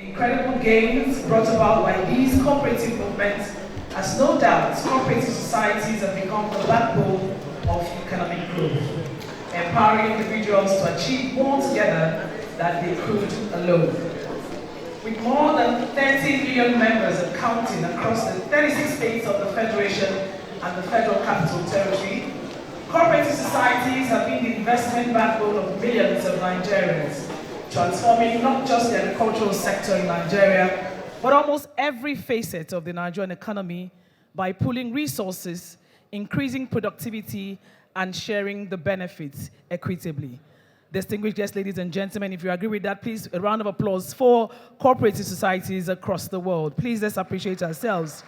Incredible gains brought about by these cooperative movements has no doubt cooperative societies have become the backbone of economic growth, empowering individuals to achieve more together than they could alone. With more than 30 million members and counting across the 36 states of the Federation and the Federal Capital Territory, cooperative societies have been the investment backbone of millions of Nigerians, transforming not just the agricultural sector in Nigeria, but almost every facet of the Nigerian economy by pooling resources, increasing productivity, and sharing the benefits equitably. Distinguished guests, ladies and gentlemen, if you agree with that, please a round of applause for cooperative societies across the world. Please let's appreciate ourselves.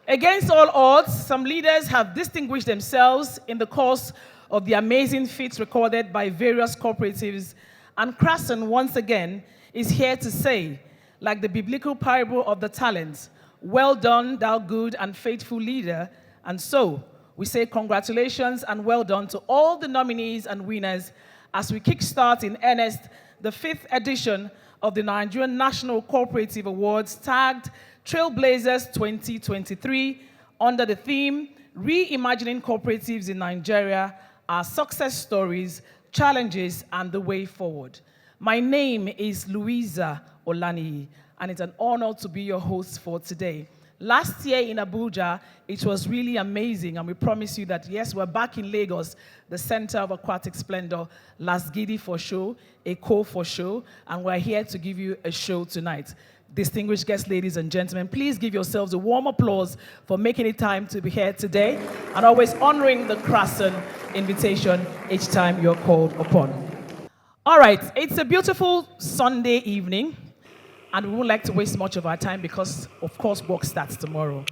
Against all odds, some leaders have distinguished themselves in the course of the amazing feats recorded by various cooperatives, and Crasson once again is here to say, like the biblical parable of the talents, well done, thou good and faithful leader. And so we say congratulations and well done to all the nominees and winners as we kickstart in earnest the 5th edition of the Nigerian National Cooperative Awards tagged Trailblazers 2023 under the theme Reimagining Cooperatives in Nigeria, Our Success Stories, Challenges, and the Way Forward. My name is Louisa Olaniyi, and it's an honor to be your host for today. Last year in Abuja, it was really amazing, and we promise you that, yes, we're back in Lagos, the center of aquatic splendor, Lasgidi for show, Eko for show, and we're here to give you a show tonight. Distinguished guests, ladies and gentlemen, please give yourselves a warm applause for making it time to be here today and always honoring the Crasson invitation each time you're called upon. All right, it's a beautiful Sunday evening, and we won't like to waste much of our time because, of course, work starts tomorrow.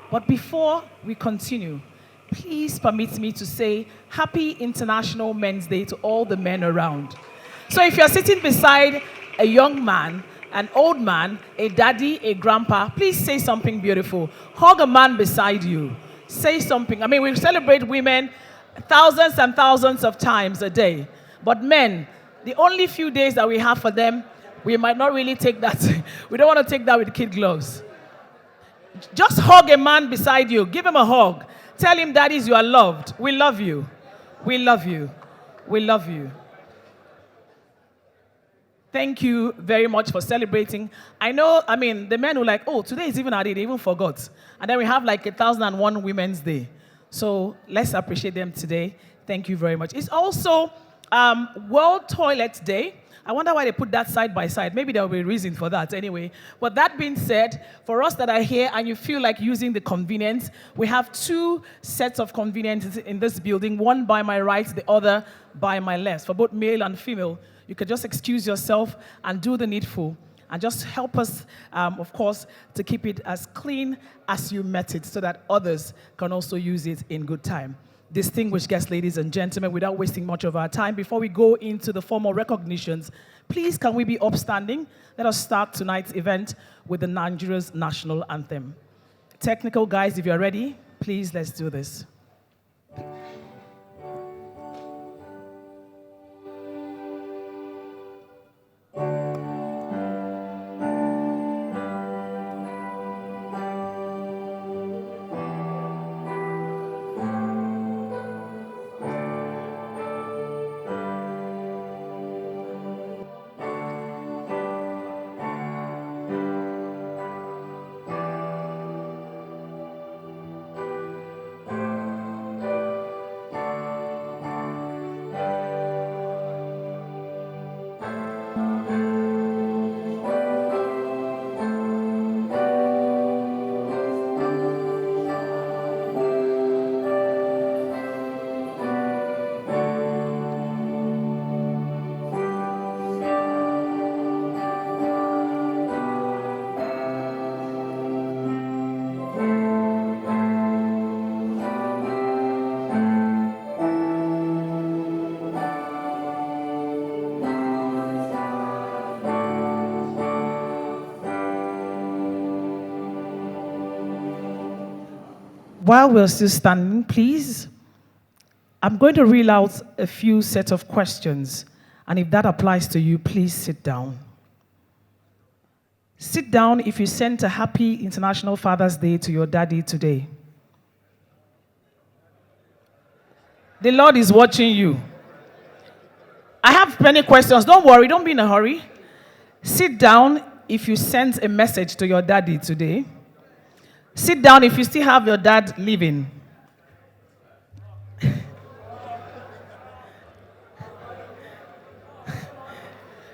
But before we continue, please permit me to say Happy International Men's Day to all the men around. So if you're sitting beside a young man, an old man, a daddy, a grandpa, please say something beautiful. Hug a man beside you. Say something. I mean, we celebrate women thousands and thousands of times a day. But men, the only few days that we have for them, we might not really take that. We don't want to take that with kid gloves. Just hug a man beside you. Give him a hug. Tell him, daddies, you are loved. We love you. We love you. We love you. Thank you very much for celebrating. I know, I mean, the men were like, oh, today is even our day. They even forgot. And then we have like 1001 Women's Day. So let's appreciate them today. Thank you very much. It's also World Toilet Day. I wonder why they put that side by side. Maybe there will be a reason for that anyway. But that being said, for us that are here and you feel like using the convenience, we have 2 sets of conveniences in this building, one by my right, the other by my left. For both male and female, you can just excuse yourself and do the needful and just help us, of course, to keep it as clean as you met it so that others can also use it in good time. Distinguished guests, ladies and gentlemen, without wasting much of our time, before we go into the formal recognitions, please can we be upstanding? Let us start tonight's event with the Nigeria's national anthem. Technical guys, if you're ready, please let's do this. While we're still standing, please, I'm going to reel out a few sets of questions. And if that applies to you, please sit down. Sit down if you sent a happy International Father's Day to your daddy today. The Lord is watching you. I have many questions. Don't worry, don't be in a hurry. Sit down if you sent a message to your daddy today. Sit down if you still have your dad living.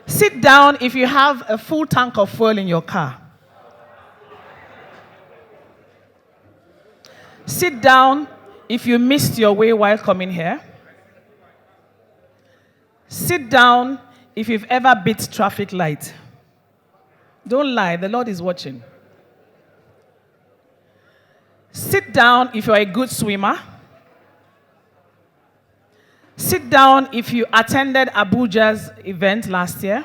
Sit down if you have a full tank of fuel in your car. Sit down if you missed your way while coming here. Sit down if you've ever beat traffic light. Don't lie, the Lord is watching. Sit down if you're a good swimmer. Sit down if you attended Abuja's event last year.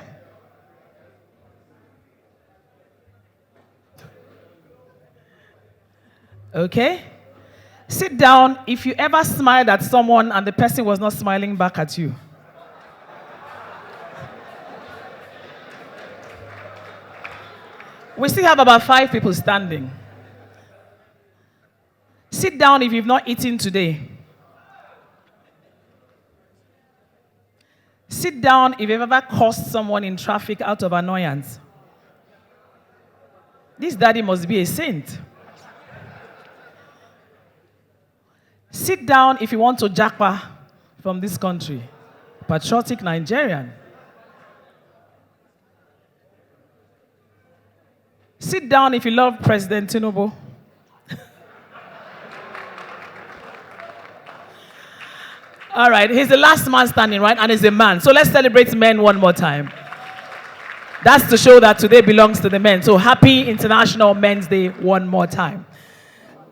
Okay? Sit down if you ever smiled at someone and the person was not smiling back at you. We still have about 5 people standing. Sit down if you've not eaten today. Sit down if you've ever cursed someone in traffic out of annoyance. This daddy must be a saint. Sit down if you want to japa from this country. Patriotic Nigerian. Sit down if you love President Tinubu. All right, he's the last man standing, right? And he's a man. So let's celebrate men one more time. That's to show that today belongs to the men. So happy International Men's Day one more time.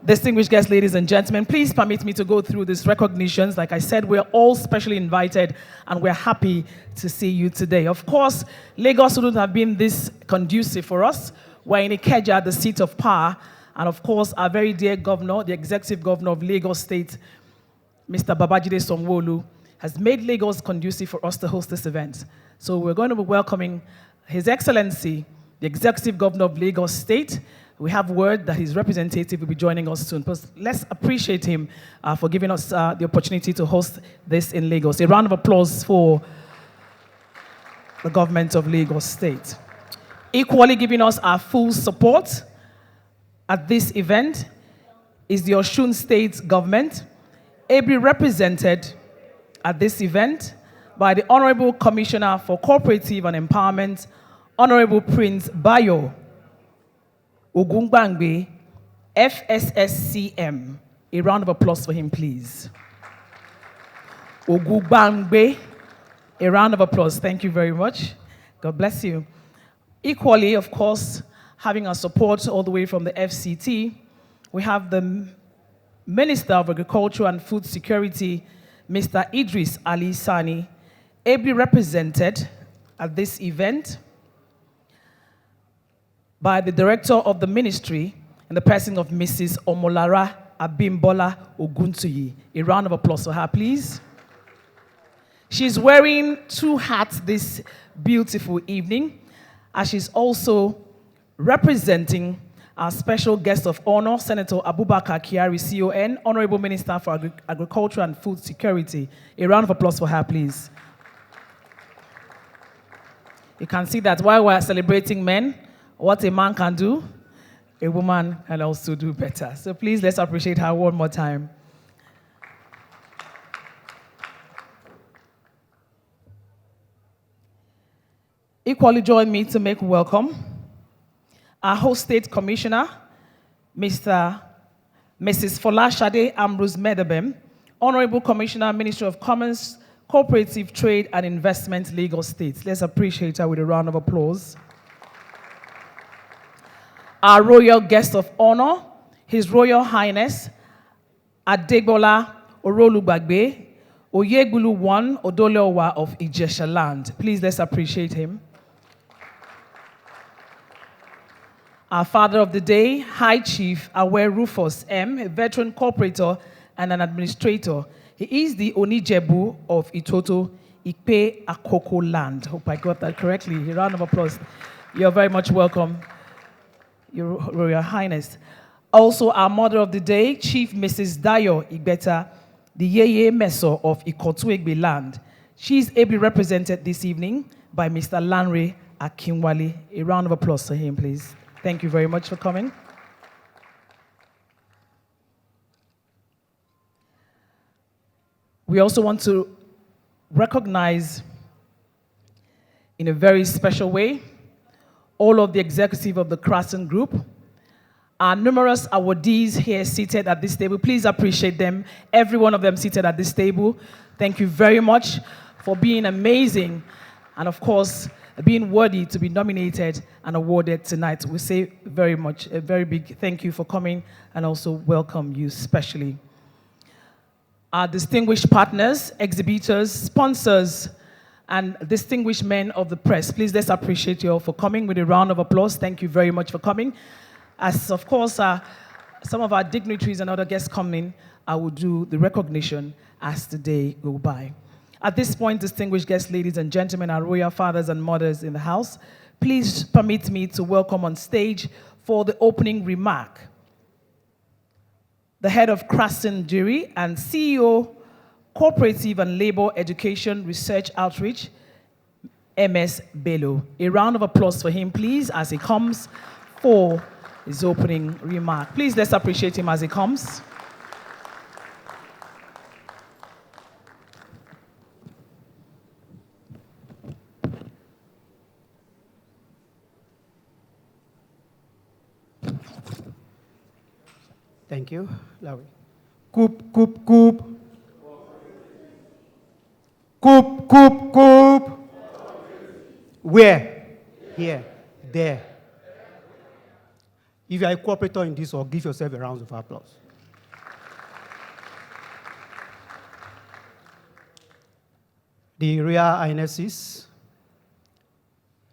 Distinguished guests, ladies and gentlemen, please permit me to go through these recognitions. Like I said, we're all specially invited and we're happy to see you today. Of course, Lagos wouldn't have been this conducive for us. We're in Ikeja, the seat of power. And of course, our very dear governor, the executive governor of Lagos State, Mr. Babajide Sanwo-Olu, has made Lagos conducive for us to host this event. So we're going to be welcoming His Excellency, the executive governor of Lagos State. We have word that his representative will be joining us soon. But let's appreciate him for giving us the opportunity to host this in Lagos. A round of applause for the government of Lagos State. Equally giving us our full support at this event is the Osun State government, ably represented at this event by the Honorable Commissioner for Cooperative and Empowerment, Honorable Prince Bayo Ogungbangbe, FSSCM. A round of applause for him, please. Ogungbangbe, a round of applause. Thank you very much. God bless you. Equally, of course, having our support all the way from the FCT, we have the Minister of Agriculture and Food Security, Mr. Idris Ali Sani, ably represented at this event by the Director of the Ministry in the person of Mrs. Omolara Abimbola Oguntuyi. A round of applause for her, please. She's wearing 2 hats this beautiful evening, as she's also representing our special guest of honor, Senator Abubakar Kyari, CON, Honorable Minister for Agriculture and Food Security. A round of applause for her, please. You can see that while we're celebrating men, what a man can do, a woman can also do better. So please, let's appreciate her one more time. Equally join me to make welcome our host state commissioner, Mrs. Folashade Ambrose Medebem, Honorable Commissioner, Ministry of Commerce, Cooperative Trade and Investment, Lagos State. Let's appreciate her with a round of applause. Our royal guest of honor, His Royal Highness, Adegbola Orolugbagbe, Oyegulu I Odoleowa of Ijesha Land. Please, let's appreciate him. Our father of the day, High Chief Awe Rufus M., a veteran corporator and an administrator. He is the Onijebu of Itoto, CoopAWARDS land. Hope I got that correctly. A round of applause. You're very much welcome, Your Royal Highness. Also, our Mother of the Day, Chief Mrs. Dayo Igbeta, the Yeye Meso of Ikotuegbe land. She is ably represented this evening by Mr. Lanre Akinwale. A round of applause for him, please. Thank you very much for coming. We also want to recognize in a very special way all of the executive of the Crassen Group, our numerous awardees here seated at this table. Please appreciate them, every one of them seated at this table. Thank you very much for being amazing and, of course, being worthy to be nominated and awarded tonight. We say very much, a very big thank you for coming and also welcome you specially. Our distinguished partners, exhibitors, sponsors, and distinguished men of the press. Please, let's appreciate you all for coming with a round of applause. Thank you very much for coming. As, of course, some of our dignitaries and other guests come in, I will do the recognition as the day go by. At this point, distinguished guests, ladies and gentlemen, our royal fathers and mothers in the house, please permit me to welcome on stage for the opening remark the head of Crassen Jury and CEO, Cooperative and Labor Education Research Outreach, MS Bello. A round of applause for him, please, as he comes for his opening remark. Please, let's appreciate him as he comes. Thank you, Larry. Coop, coop, coop. Coop, coop, coop. Where? Here, there. If you are a cooperator in this, or give yourself a round of applause. The Royal Highnesses,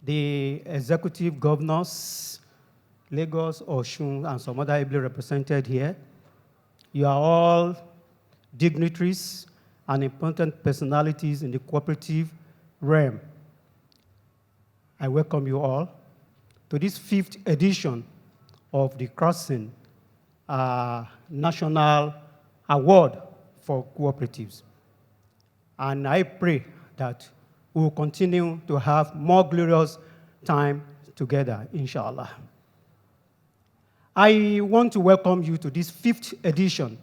the executive governors, Lagos, Osun, and some other ably represented here. You are all dignitaries and important personalities in the cooperative realm. I welcome you all to this 5th edition of the Crassen National Award for Cooperatives. And I pray that we will continue to have more glorious time together, inshallah. I want to welcome you to this 5th edition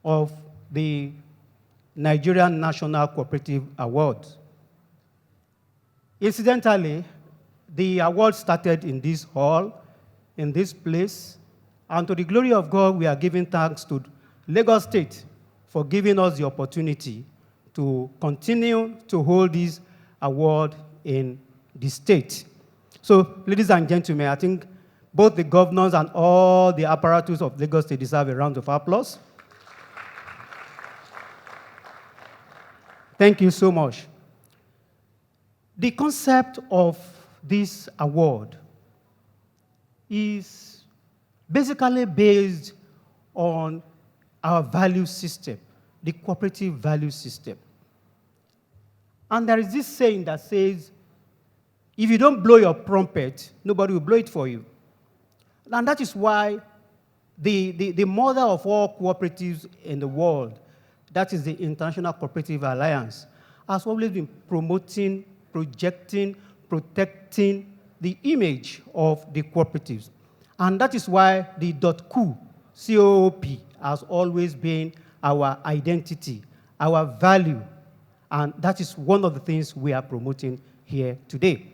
of the Nigerian National Cooperative Awards. Incidentally, the award started in this hall, in this place, and to the glory of God, we are giving thanks to Lagos State for giving us the opportunity to continue to hold this award in the state. So, ladies and gentlemen, I think both the governors and all the apparatus of Lagos State deserve a round of applause. Thank you so much. The concept of this award is basically based on our value system, the cooperative value system. And there is this saying that says, if you don't blow your trumpet, nobody will blow it for you. And that is why the mother of all cooperatives in the world, that is the International Cooperative Alliance, has always been promoting, projecting, protecting the image of the cooperatives. And that is why the .co, C-O-O-P, has always been our identity, our value. And that is one of the things we are promoting here today.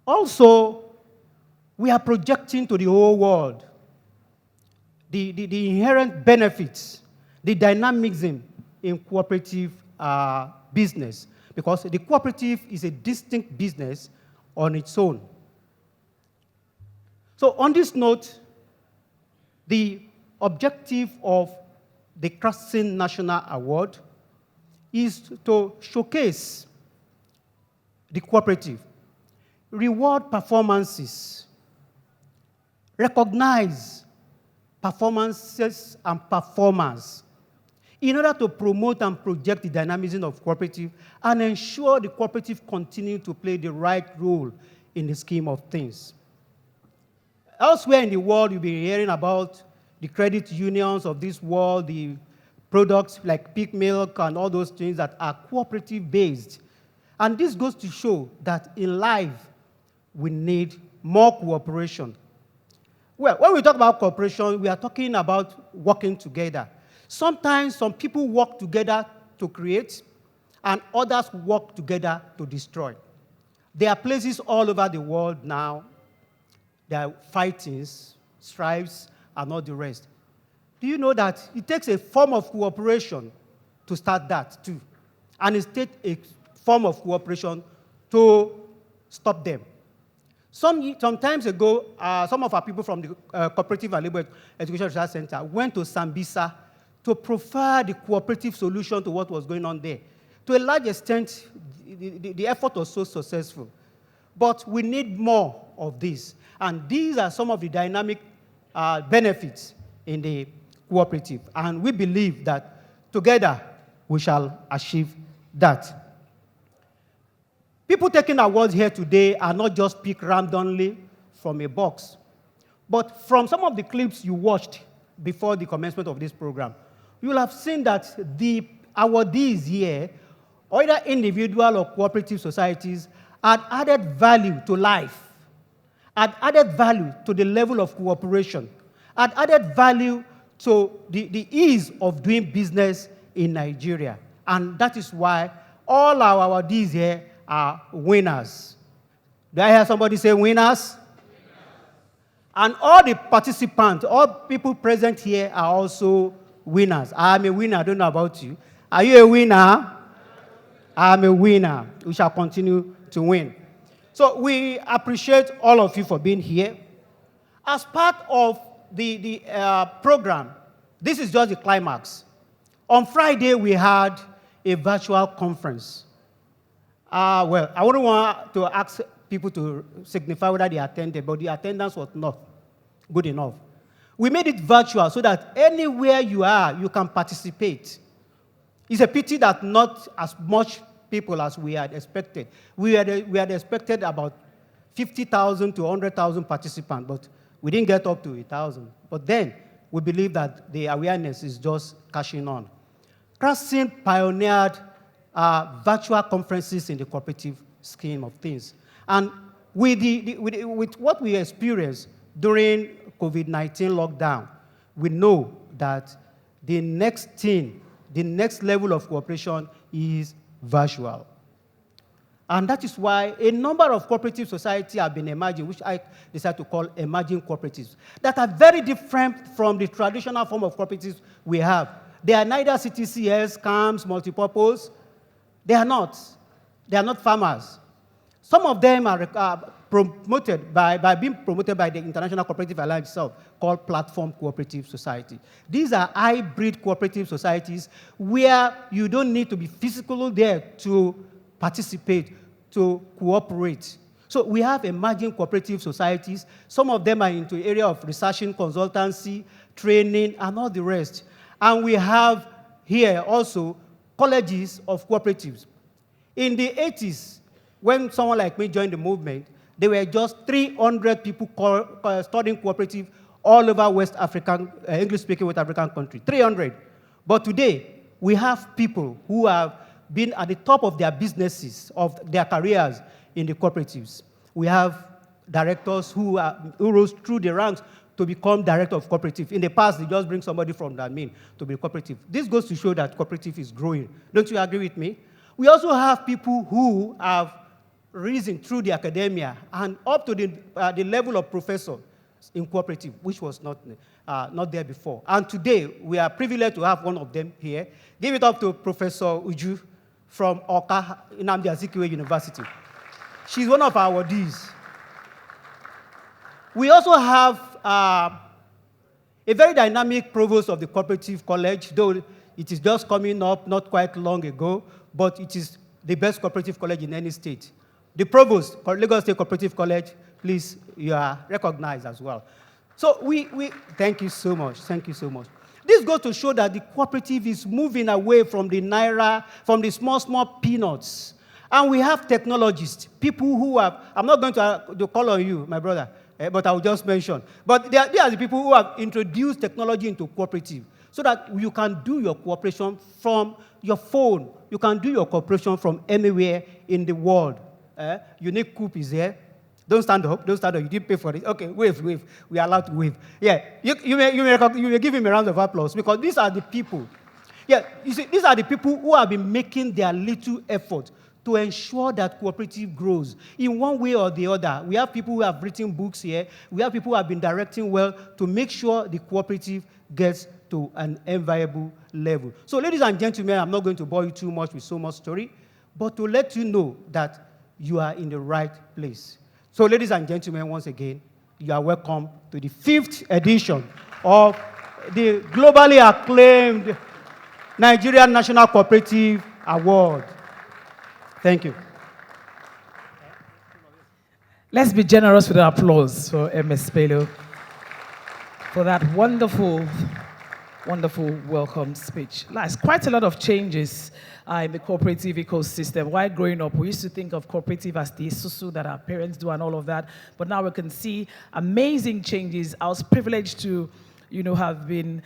Also, we are projecting to the whole world the inherent benefits, the dynamism in cooperative business, because the cooperative is a distinct business on its own. So on this note, the objective of the Crassen National Award is to showcase the cooperative, reward performances, recognize performances and performers in order to promote and project the dynamism of cooperative and ensure the cooperative continue to play the right role in the scheme of things. Elsewhere in the world, you'll be hearing about the credit unions of this world, the products like pig milk and all those things that are cooperative-based. And this goes to show that in life, we need more cooperation. Well, when we talk about cooperation, we are talking about working together. Sometimes some people work together to create, and others work together to destroy. There are places all over the world now. There are fightings, strifes, and all the rest. Do you know that it takes a form of cooperation to start that too? And it takes a form of cooperation to stop them. Some times ago, some of our people from the Cooperative and Labor Education Research Center went to Sambisa to provide the cooperative solution to what was going on there. To a large extent, the effort was so successful. But we need more of this. And these are some of the dynamic benefits in the cooperative. And we believe that together we shall achieve that. People taking awards here today are not just picked randomly from a box, but from some of the clips you watched before the commencement of this program, you will have seen that the awardees here, either individual or cooperative societies, had added value to life, had added value to the level of cooperation, had added value to the ease of doing business in Nigeria. And that is why all our awardees here are winners. Do I hear somebody say winners? And all the participants, all people present here are also winners. I'm a winner. I don't know about you. Are you a winner? I'm a winner. We shall continue to win. So we appreciate all of you for being here. As part of the program, this is just the climax. On Friday, we had a virtual conference. Well, I wouldn't want to ask people to signify whether they attended, but the attendance was not good enough. We made it virtual so that anywhere you are, you can participate. It's a pity that not as much people as we had expected. We had expected about 50,000 to 100,000 participants, but we didn't get up to 1,000. But then, we believe that the awareness is just catching on. Krasin pioneered virtual conferences in the cooperative scheme of things. And with what we experienced during COVID-19 lockdown, we know that the next level of cooperation is virtual. And that is why a number of cooperative societies have been emerging, which I decided to call emerging cooperatives, that are very different from the traditional form of cooperatives we have. They are neither CTCS, CAMS, multipurpose. They are not. They are not farmers. Some of them are promoted being promoted by the International Cooperative Alliance itself, called Platform Cooperative Society. These are hybrid cooperative societies where you don't need to be physically there to participate, to cooperate. So we have emerging cooperative societies. Some of them are into the area of research and consultancy, training, and all the rest. And we have here also colleges of cooperatives. In the 80s, when someone like me joined the movement, there were just 300 people studying cooperative all over West African, English-speaking West African country, 300. But today, we have people who have been at the top of their businesses, of their careers in the cooperatives. We have directors who rose through the ranks to become director of cooperative. In the past, they just bring somebody from the admin to be cooperative. This goes to show that cooperative is growing. Don't you agree with me? We also have people who have risen through the academia and up to the level of professor in cooperative, which was not there before. And today, we are privileged to have one of them here. Give it up to Professor Uju from Oka, Nnamdi Azikiwe University. She's one of our awardees. We also have a very dynamic provost of the Cooperative College, though it is just coming up not quite long ago, but it is the best cooperative college in any state. The provost, Lagos State Cooperative College, please, you are recognized as well. So thank you so much. Thank you so much. this goes to show that the cooperative is moving away from the naira, from the small peanuts. And we have technologists, people who have, I'm not going to call on you, my brother, but I will just mention. But they are the people who have introduced technology into cooperative so that you can do your cooperation from your phone. You can do your cooperation from anywhere in the world. Unique Coop is here. Don't stand up. Don't stand up. You didn't pay for it. Okay, wave. We are allowed to wave. Yeah, you may give him a round of applause because these are the people. Yeah, you see, these are the people who have been making their little effort to ensure that cooperative grows in one way or the other. We have people who have written books here. We have people who have been directing well to make sure the cooperative gets to an enviable level. So, ladies and gentlemen, I'm not going to bore you too much with so much story, but to let you know that you are in the right place. So, ladies and gentlemen, once again, you are welcome to the 5th edition of the globally acclaimed Nigerian National Cooperative Award. Thank you. Let's be generous with our applause for MS Bello for that wonderful welcome speech. There's quite a lot of changes in the cooperative ecosystem. While growing up, we used to think of cooperative as the isusu that our parents do and all of that, but now we can see amazing changes. I was privileged to, have been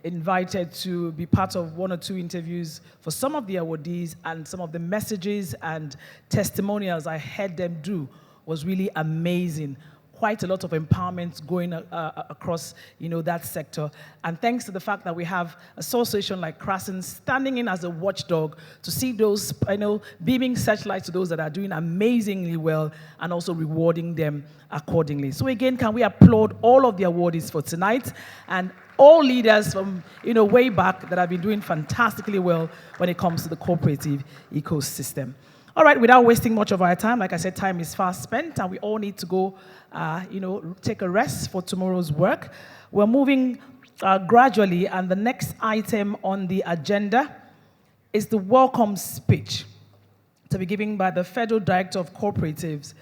invited to be part of 1 or 2 interviews for some of the awardees, and some of the messages and testimonials I heard them do was really amazing. Quite a lot of empowerment going across, that sector. And thanks to the fact that we have association like Crassen standing in as a watchdog to see those, beaming searchlights to those that are doing amazingly well and also rewarding them accordingly. So again, can we applaud all of the awardees for tonight and all leaders from, way back that have been doing fantastically well when it comes to the cooperative ecosystem. All right, without wasting much of our time, like I said, time is fast spent, and we all need to go, take a rest for tomorrow's work. We're moving gradually, and the next item on the agenda is the welcome speech to be given by the Federal Director of Cooperatives,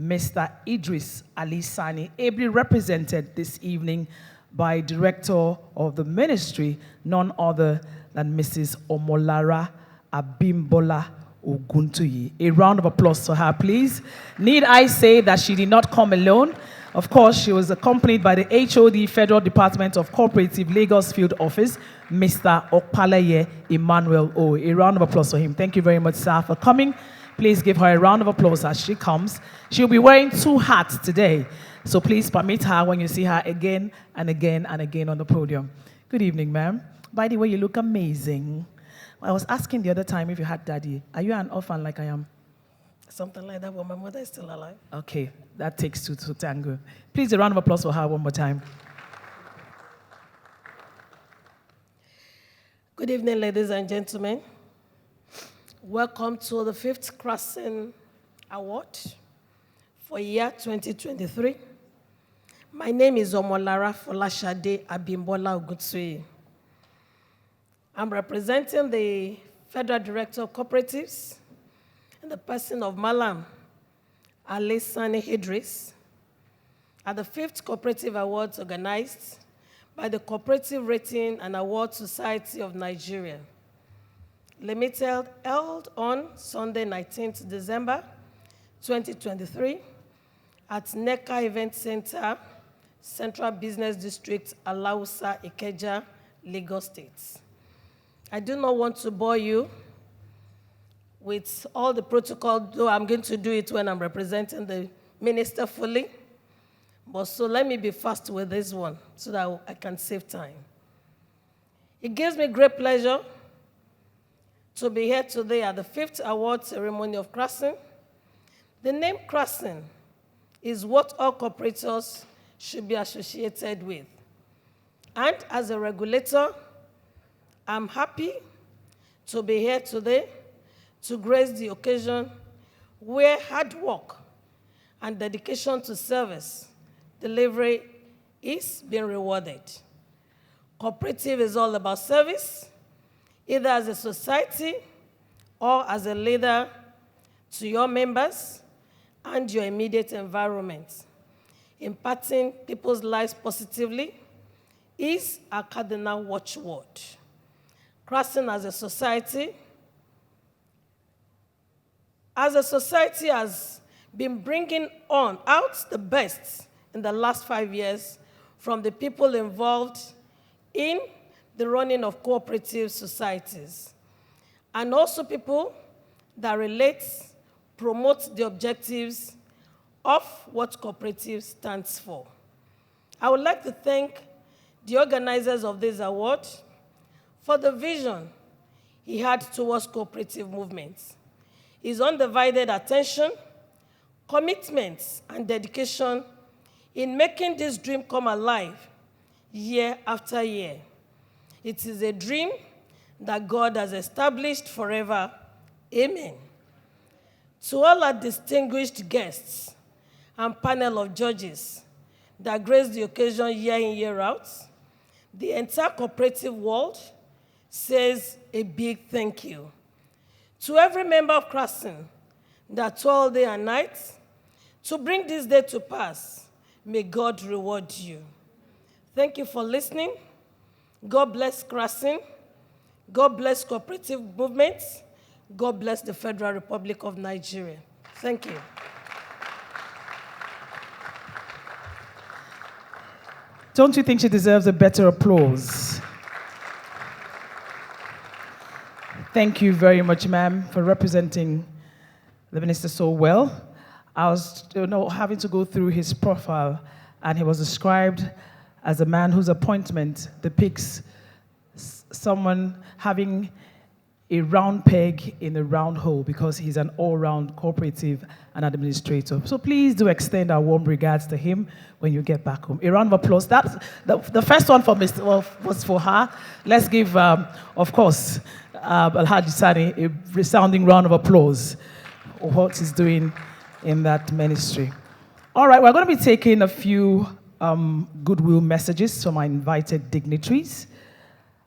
Mr. Idris Ali Sani, ably represented this evening by Director of the Ministry, none other than Mrs. Omolara Abimbola Oguntoyi. A round of applause for her, please. Need I say that she did not come alone? Of course, she was accompanied by the HOD Federal Department of Cooperative Lagos Field Office, Mr. Okpaleye Emmanuel O. A round of applause for him. Thank you very much, sir, for coming. Please give her a round of applause as she comes. She'll be wearing 2 hats today, so please permit her when you see her again and again and again on the podium. Good evening, ma'am. By the way, you look amazing. I was asking the other time if you had daddy. Are you an orphan like I am? Something like that, but my mother is still alive. Okay, that takes 2 to tango. Please, a round of applause for her one more time. Good evening, ladies and gentlemen. Welcome to the 5th Crassen Award for year 2023. My name is Omolara Folashade Abimbola Oguntoyi. I'm representing the Federal Director of Cooperatives in the person of Malam Ali Sani Idris at the 5th Cooperative Awards organized by the Cooperative Rating and Award Society of Nigeria, Limited, held on Sunday, 19th December 2023 at NECA Event Center, Central Business District, Alausa, Ikeja, Lagos State. I do not want to bore you with all the protocol, though I'm going to do it when I'm representing the minister fully. But so let me be fast with this one so that I can save time. It gives me great pleasure to be here today at the 5th award ceremony of Crassen. The name Crassen is what all cooperators should be associated with. And as a regulator, I'm happy to be here today to grace the occasion where hard work and dedication to service delivery is being rewarded. Cooperative is all about service, either as a society or as a leader to your members and your immediate environment, impacting people's lives positively is our cardinal watchword. Crasson as a society has been bringing out the best in the last 5 years from the people involved in the running of cooperative societies, and also people that relate, promote the objectives of what cooperative stands for. I would like to thank the organizers of this award for the vision he had towards cooperative movements, his undivided attention, commitment, and dedication in making this dream come alive year after year. It is a dream that God has established forever. Amen. To all our distinguished guests and panel of judges that grace the occasion year in, year out, the entire cooperative world says a big thank you. To every member of Crasson that toiled day and night to bring this day to pass, may God reward you. Thank you for listening. God bless Crasson. God bless cooperative movements. God bless the Federal Republic of Nigeria. Thank you. Don't you think she deserves a better applause? Thank you very much, ma'am, for representing the minister so well. I was having to go through his profile, and he was described as a man whose appointment depicts someone having a round peg in a round hole because he's an all-round cooperative and administrator. So please do extend our warm regards to him when you get back home. A round of applause. That's the first one for was for her. Let's give, of course, Alhaji Sani a resounding round of applause for what he's doing in that ministry. All right, we're going to be taking a few goodwill messages from our invited dignitaries.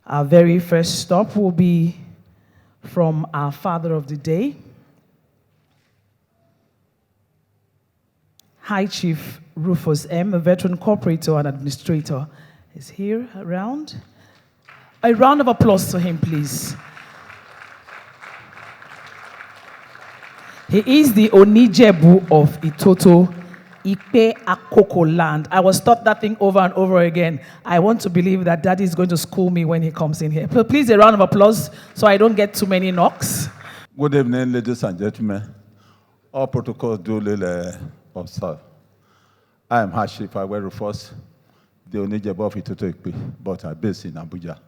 Our very first stop will be from our Father of the Day, High Chief Rufus M., a veteran cooperator and administrator, is here around. A round of applause to him, please. He is the Onijebu of Itoto, Ipe Akoko land. I was taught that thing over and over again. I want to believe that Daddy is going to school me when he comes in here. So please, a round of applause so I don't get too many knocks. Good evening, ladies and gentlemen. All protocols duly observed. I am Hashif Rufus, the Onijebu of Itoto Ipe, but I'm based in Abuja.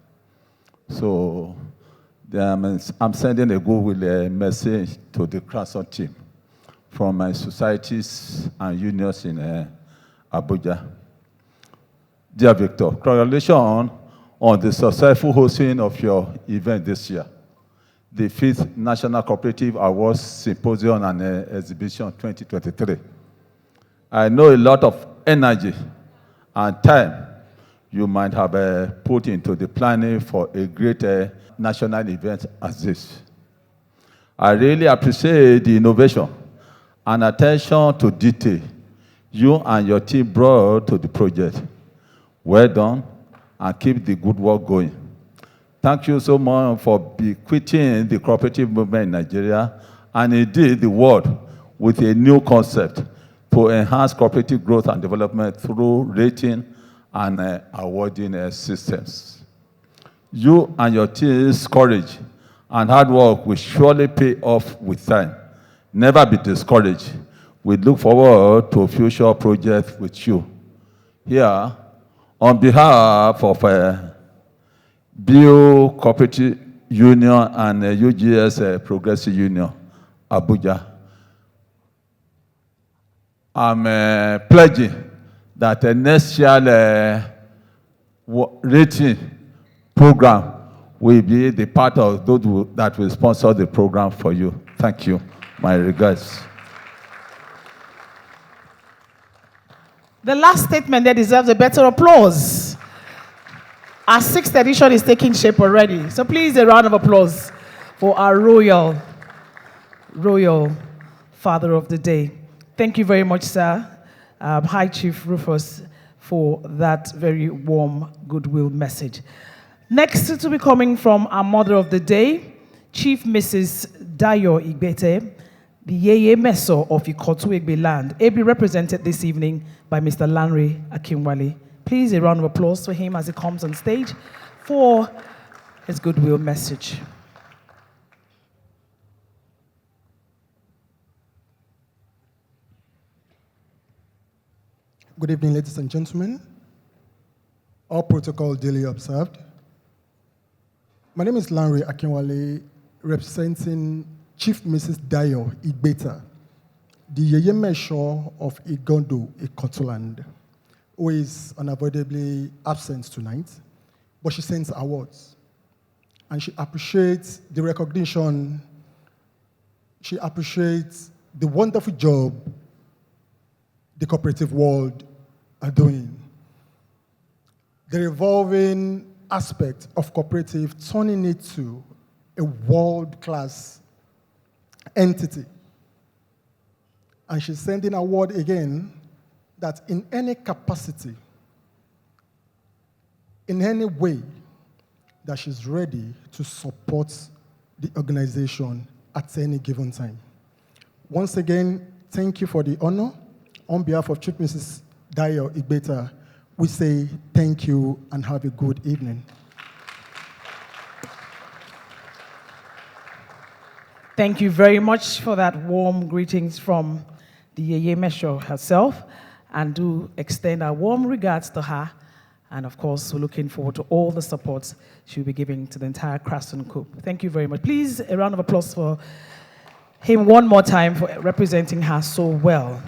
So I'm sending a goodwill message to the Crasson team from my societies and unions in Abuja. Dear Victor, congratulations on the successful hosting of your event this year, the 5th National Cooperative Awards Symposium and Exhibition 2023. I know a lot of energy and time you might have put into the planning for a great national event as this. I really appreciate the innovation and attention to detail you and your team brought to the project. Well done, and keep the good work going. Thank you so much for bequeathing the cooperative movement in Nigeria and indeed the world with a new concept to enhance cooperative growth and development through rating and awarding systems. You and your team's courage and hard work will surely pay off with time. Never be discouraged. We look forward to a future project with you. Here, on behalf of BO Cooperative Union and UGS Progressive Union, Abuja, I'm pledging that the next year rating program will be the part of those that will sponsor the program for you. Thank you. My regards. The last statement there deserves a better applause. Our 6th edition is taking shape already. So please, a round of applause for our royal Father of the Day. Thank you very much, sir. High Chief Rufus, for that very warm goodwill message. Next to be coming from our mother of the day, Chief Mrs. Dayo Igbete, the Yeye Meso of Ikotu Egbe land, ably represented this evening by Mr. Lanre Akinwale. Please, a round of applause for him as he comes on stage for his goodwill message. Good evening, ladies and gentlemen. All protocol duly observed. My name is Lanre Akinwale, representing Chief Mrs. Dayo Igbeta, the Yeye Mesho of Igondo, Ikotuland, who is unavoidably absent tonight, but she sends awards. And she appreciates the recognition, she appreciates the wonderful job the cooperative world are doing. The evolving aspect of cooperative, turning it to a world-class entity. And she's sending a word again that in any capacity, in any way, that she's ready to support the organization at any given time. Once again, thank you for the honor. On behalf of Chief Mrs. Dayo Igbeta, we say thank you and have a good evening. Thank you very much for that warm greetings from the Yeye Mesho herself, and do extend our warm regards to her. And of course, we're looking forward to all the support she'll be giving to the entire Craftsman Coop. Thank you very much. Please, a round of applause for him one more time for representing her so well.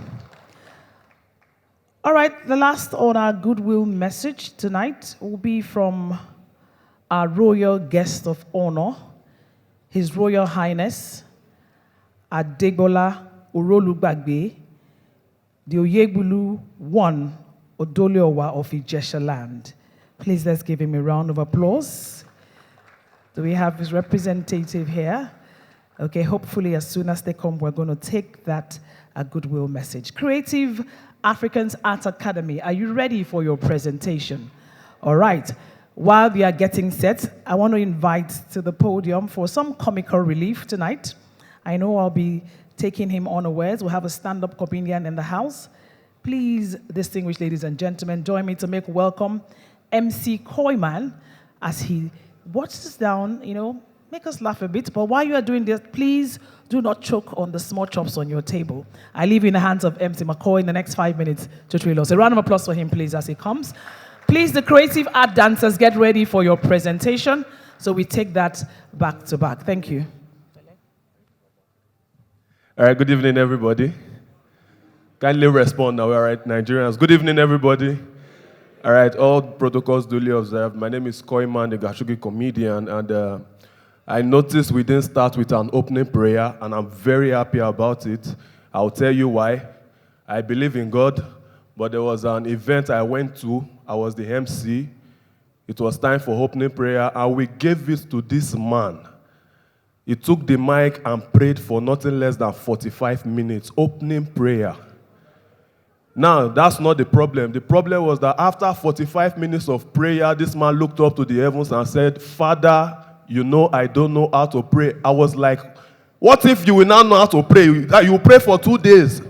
All right, the last on our goodwill message tonight will be from our royal guest of honor, His Royal Highness Adegbola Orolugbagbe, the Oyegbulu I Odoliowa of Ijesha land. Please, let's give him a round of applause. Do we have his representative here? Okay, hopefully as soon as they come, we're going to take that goodwill message. Creative Africans Art Academy, are you ready for your presentation? All right. While we are getting set, I want to invite to the podium for some comical relief tonight. I know I'll be taking him unawares. We'll have a stand-up comedian in the house. Please, distinguished ladies and gentlemen, join me to make welcome MC Koyman as he watches down, make us laugh a bit. But while you are doing this, please do not choke on the small chops on your table. I leave you in the hands of MC McCoy in the next 5 minutes to trail us. A round of applause for him, please, as he comes. Please, the creative art dancers, get ready for your presentation. So we take that back to back. Thank you. All right, good evening, everybody. Kindly respond now, all right, Nigerians. Good evening, everybody. All right, all protocols duly observed. My name is Koyman, the Gashugi comedian, and I noticed we didn't start with an opening prayer, and I'm very happy about it. I'll tell you why. I believe in God, but there was an event I went to. I was the MC. It was time for opening prayer, and we gave it to this man. He took the mic and prayed for nothing less than 45 minutes, opening prayer. Now, that's not the problem. The problem was that after 45 minutes of prayer, this man looked up to the heavens and said, "Father, you know I don't know how to pray." I was like, what if you will now know how to pray? You pray for 2 days.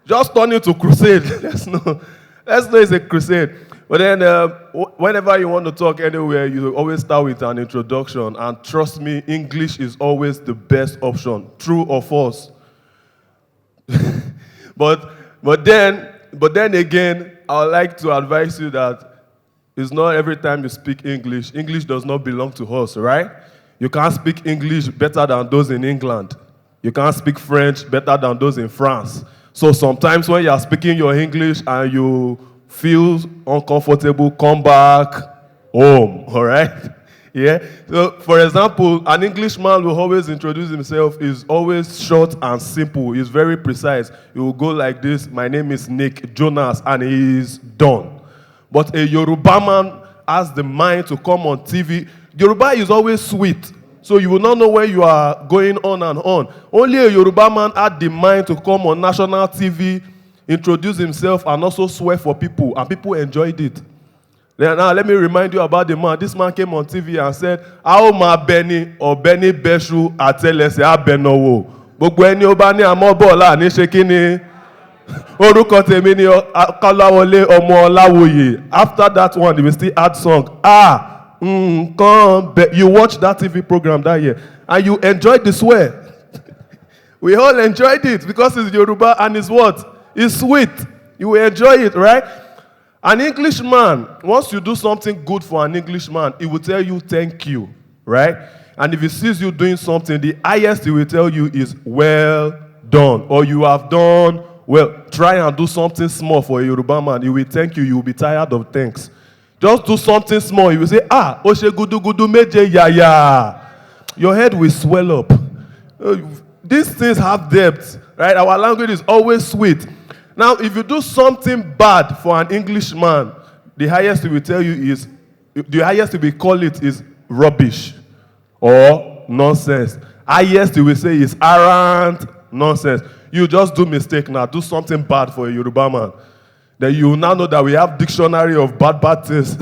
Just turn it to crusade. Let's know it's a crusade. But then whenever you want to talk anywhere, you always start with an introduction. And trust me, English is always the best option, true or false. But then again, I would like to advise you that it's not every time you speak English. English does not belong to us, right? You can't speak English better than those in England. You can't speak French better than those in France. So sometimes when you are speaking your English and you feel uncomfortable, come back home, all right? Yeah? So, for example, an Englishman will always introduce himself. He's always short and simple. He's very precise. He will go like this: "My name is Nick Jonas," and he's done. But a Yoruba man has the mind to come on TV. Yoruba is always sweet, so you will not know when you are going on and on. Only a Yoruba man had the mind to come on national TV introduce himself and also swear for people, and people enjoyed it. Then now let me remind you about the man. This man came on TV and said, "How ma Benny or Benny Beshu atelese abenowo. Gbogbo ẹni ó bá ní amọ́bọ̀ọ́lá ní ṣe kí ni? Orúkọ tèmi ni Kọ́láwọlé ọmọ Ọláwòyè." After that one, they will still add song. You watched that TV program that year, and you enjoyed the swear. We all enjoyed it because it's Yoruba and it's what? It's sweet. You will enjoy it, right? An Englishman, once you do something good for an Englishman, he will tell you thank you, right? And if he sees you doing something, the highest he will tell you is well done, or you have done well. Try and do something small for a Yoruba man. He will thank you. You will be tired of thanks. Just do something small. He will say, Oshe gudu gudu meje ya. Your head will swell up. These things have depth, right? Our language is always sweet. Now, if you do something bad for an Englishman, the highest he will tell you is, the highest he will call it is rubbish or nonsense. Highest he will say is arrant nonsense. You just do mistake now. Do something bad for a Yoruba man. Then you now know that we have dictionary of bad things.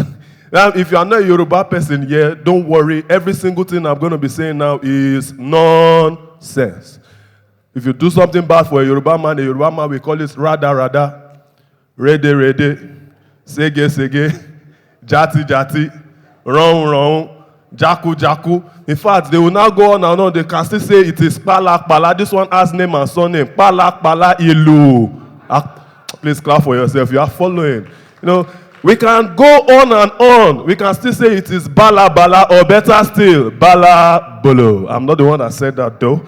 Now, if you are not a Yoruba person here, don't worry. Every single thing I'm going to be saying now is nonsense. If you do something bad for a Yoruba man will call it rada, rede, sege, jati, wrong, jaku. In fact, they will now go on and on. They can still say it is pala. This one has name and surname. Pala, ilu. Please clap for yourself. You are following. You know, we can go on and on. We can still say it is bala, or better still, bala bolo. I'm not the one that said that though.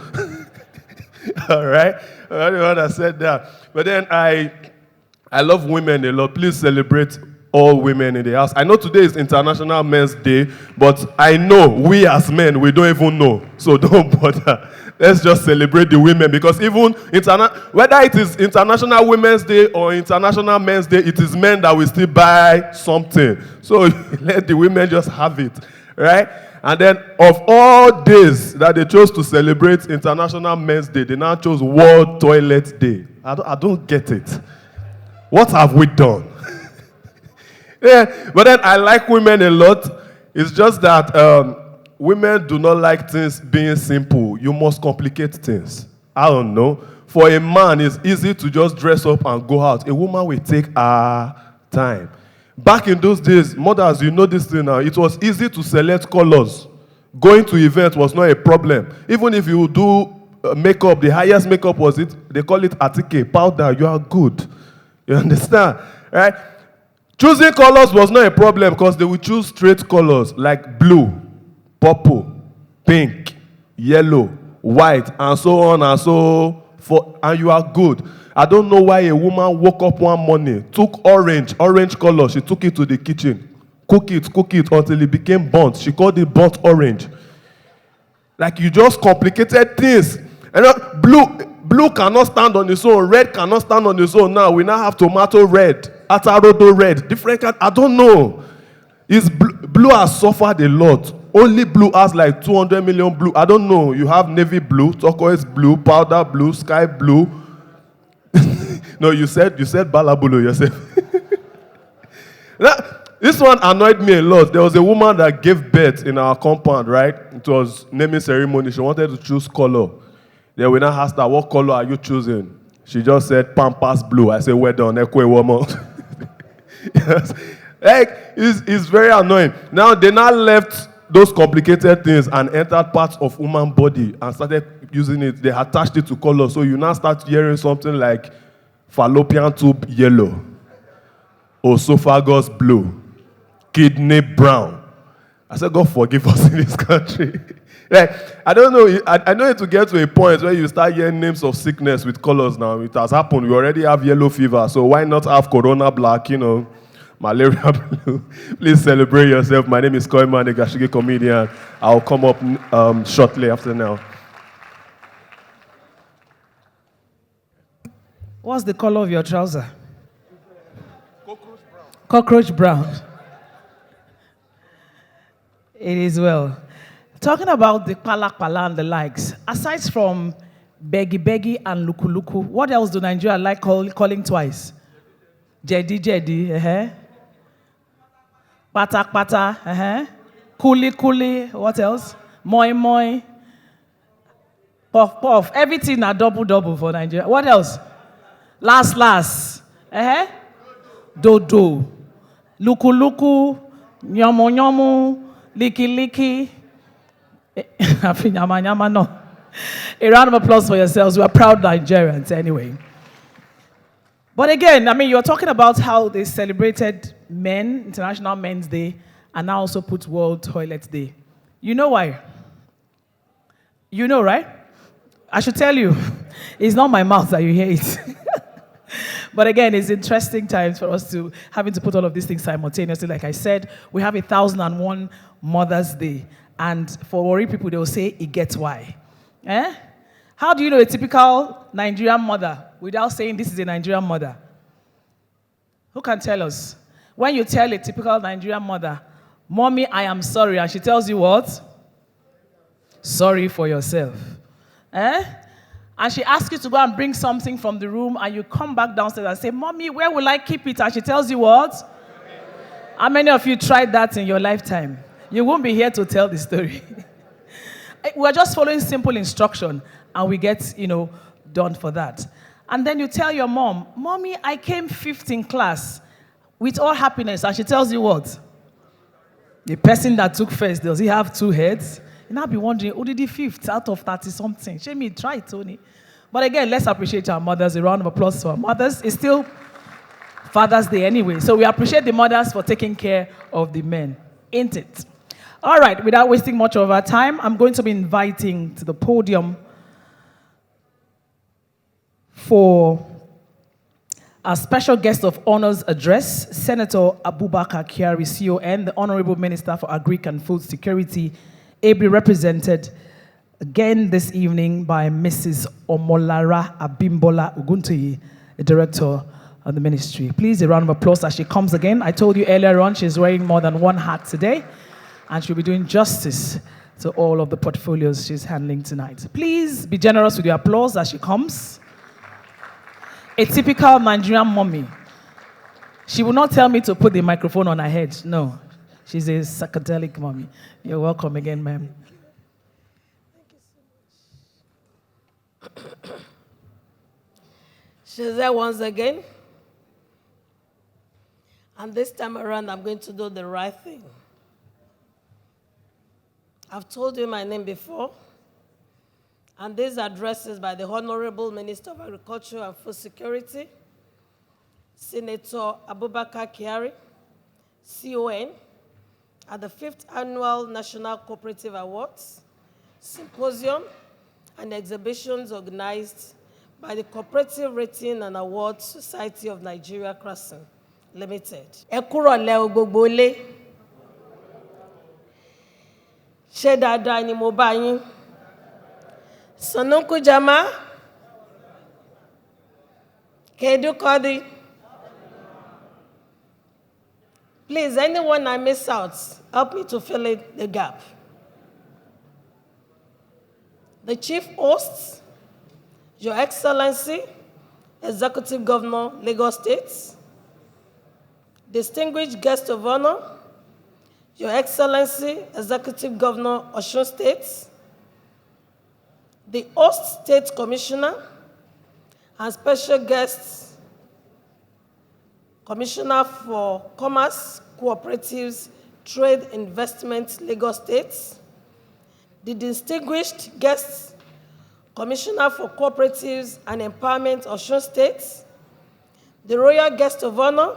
All right? I'm not the one that said that. But then I love women a lot. Please celebrate all women in the house. I know today is International Men's Day, but I know we as men, we don't even know. So don't bother. Let's just celebrate the women, because even whether it is International Women's Day or International Men's Day, it is men that will still buy something. So let the women just have it, right? And then of all days that they chose to celebrate International Men's Day, they now chose World Toilet Day. I don't get it. What have we done? Yeah, but then I like women a lot. It's just that women do not like things being simple. You must complicate things. I don't know. For a man, it's easy to just dress up and go out. A woman will take her time. Back in those days, mothers, you know this thing now, it was easy to select colors. Going to events was not a problem. Even if you do makeup, the highest makeup was they call it atike, powder, you are good. You understand? Right? Choosing colors was not a problem because they would choose straight colors like blue, purple, pink, yellow, white, and so on and so forth, and you are good. I don't know why a woman woke up one morning, took orange color, she took it to the kitchen, cook it until it became burnt. She called it burnt orange. Like, you just complicated things. And blue cannot stand on its own, red cannot stand on its own. Now we now have tomato red, atarodo red, different kind. I don't know. Blue has suffered a lot. Only blue has like 200 million blue. I don't know. You have navy blue, turquoise blue, powder blue, sky blue. No, you said balabulu yourself. This one annoyed me a lot. There was a woman that gave birth in our compound, right? It was naming ceremony. She wanted to choose color. Then we now asked her, what color are you choosing? She just said Pampas blue. I said, well done, Ekwe woman. Yes. Like, it's very annoying. Now they now left those complicated things and entered parts of human body and started using it. They attached it to color. So you now start hearing something like fallopian tube yellow, esophagus blue, kidney brown. I said, God forgive us in this country. Like, I don't know. I know it to get to a point where you start hearing names of sickness with colors now. It has happened. We already have yellow fever. So why not have corona black, malaria blue? Please celebrate yourself. My name is Koiman, the Gashugi comedian. I'll come up shortly after now. What's the color of your trouser? Cockroach brown. It is well. Talking about the pala and the likes, aside from Beggy Beggy and Luku Luku. What else do Nigeria like calling twice? Jedi Jedi, Pata Pata, Kuli Kuli, what else? Moi Moi, Puff Puff. Everything are double for Nigeria. What else? Last, Dodo, Luku Luku, Nyomo Nyomo, Liki Liki. Nyama Nyama no. A round of applause for yourselves. We are proud Nigerians anyway. But again, I mean, you're talking about how they celebrated men, International Men's Day, and now also put World Toilet Day. You know why? You know, right? I should tell you, it's not my mouth that you hear it. But again, it's interesting times for us to having to put all of these things simultaneously. Like I said, we have 1,001 Mother's Day. And for worried people, they will say, it gets why. How do you know a typical Nigerian mother without saying this is a Nigerian mother? Who can tell us? When you tell a typical Nigerian mother, Mommy, I am sorry, and she tells you what? Sorry for yourself. And she asks you to go and bring something from the room, and you come back downstairs and say, Mommy, where will I keep it? And she tells you what? How many of you tried that in your lifetime? You won't be here to tell the story. We're just following simple instruction, and we get, done for that. And then you tell your mom, Mommy, I came 5th in class with all happiness. And she tells you what? The person that took first, does he have 2 heads? You now be wondering, who did he 5th out of 30-something? Shame me, try it, Tony. But again, let's appreciate our mothers. A round of applause for our mothers. It's still Father's Day anyway. So we appreciate the mothers for taking care of the men, ain't it? All right, without wasting much of our time, I'm going to be inviting to the podium for our special guest of honor's address, Senator Abubakar Kyari, CON, the Honorable Minister for Agric and Food Security, ably represented again this evening by Mrs. Omolara Abimbola Uguntuyi, the Director of the Ministry. Please, a round of applause as she comes again. I told you earlier on she's wearing more than one hat today, and she'll be doing justice to all of the portfolios she's handling tonight. Please be generous with your applause as she comes. A typical Nigerian mommy. She will not tell me to put the microphone on her head. No, she's a psychedelic mommy. You're welcome again, ma'am. Thank you so much. She's there once again. And this time around, I'm going to do the right thing. I've told you my name before, and this address is by the Honorable Minister of Agriculture and Food Security, Senator Abubakar Kyari, CON, at the 5th Annual National Cooperative Awards, Symposium, and exhibitions organized by the Cooperative Rating and Awards Society of Nigeria, Crescent Limited. Ekurole Ogogbole. Ṣé dáadáa ni mo bá yín? Sanunku Jama? Kedu Kodi? Please, anyone I miss out, help me to fill in the gap. The Chief Host, Your Excellency, Executive Governor, Lagos State, Distinguished Guest of Honor, Your Excellency, Executive Governor, Osun State, the Host State Commissioner, and special guests, Commissioner for Commerce, Cooperatives, Trade, Investment, Lagos State, the distinguished guests, Commissioner for Cooperatives and Empowerment, Osun State, the Royal Guest of Honor,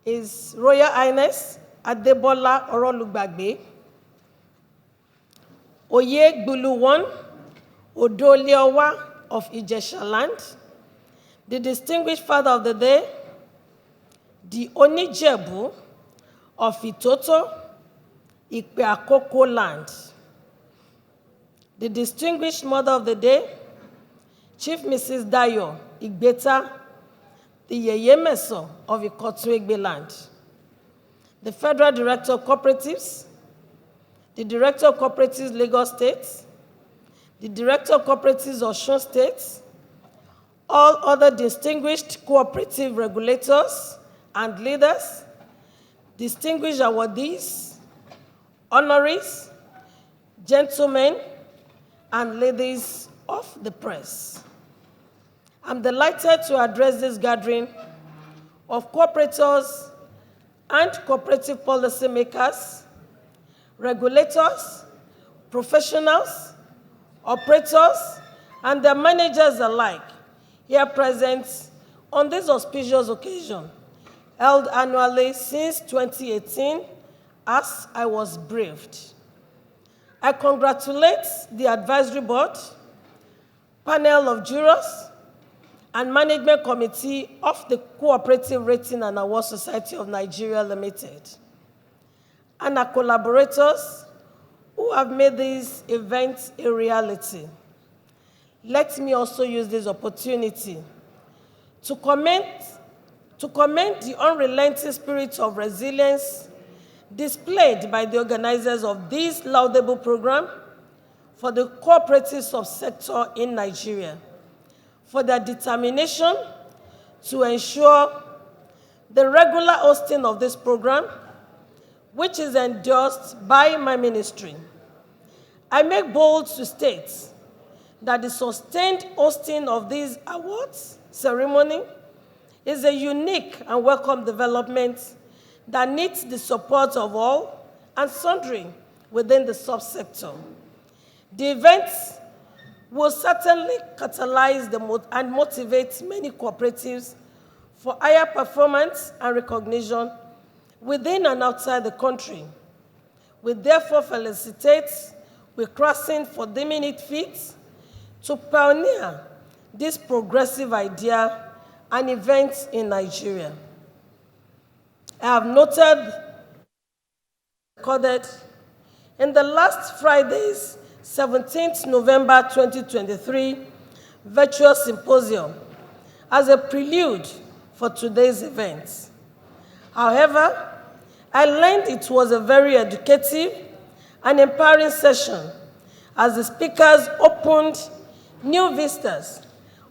His Royal Highness Adebola Orolugbagbe, Oye Gbuluwon Odoliowa of Ijesha Land, the distinguished Father of the Day, the Onijebu of Itoto, Ipe Akoko Land, the distinguished Mother of the Day, Chief Mrs. Dayo Igbeta, the Yeyemeso of Ikotu-Egbe Land, the Federal Director of Cooperatives, the Director of Cooperatives, Lagos State, the Director of Cooperatives of Osun State, all other distinguished cooperative regulators and leaders, distinguished awardees, honorees, gentlemen, and ladies of the press. I'm delighted to address this gathering of cooperators and cooperative policymakers, regulators, professionals, operators, and their managers alike here present on this auspicious occasion, held annually since 2018, as I was briefed. I congratulate the advisory board, panel of jurors, and management committee of the Cooperative Rating and Award Society of Nigeria Limited, and our collaborators who have made this event a reality. Let me also use this opportunity to commend the unrelenting spirit of resilience displayed by the organizers of this laudable program for the cooperative subsector in Nigeria, for their determination to ensure the regular hosting of this program, which is endorsed by my ministry. I make bold to state that the sustained hosting of this awards ceremony is a unique and welcome development that needs the support of all and sundry within the subsector. The events will certainly catalyze and motivate many cooperatives for higher performance and recognition within and outside the country. We therefore felicitate with Crossing for deeming it fit to pioneer this progressive idea and event in Nigeria. I have recorded in the last Friday's 17th November 2023 virtual symposium as a prelude for today's event. However, I learned it was a very educative and empowering session as the speakers opened new vistas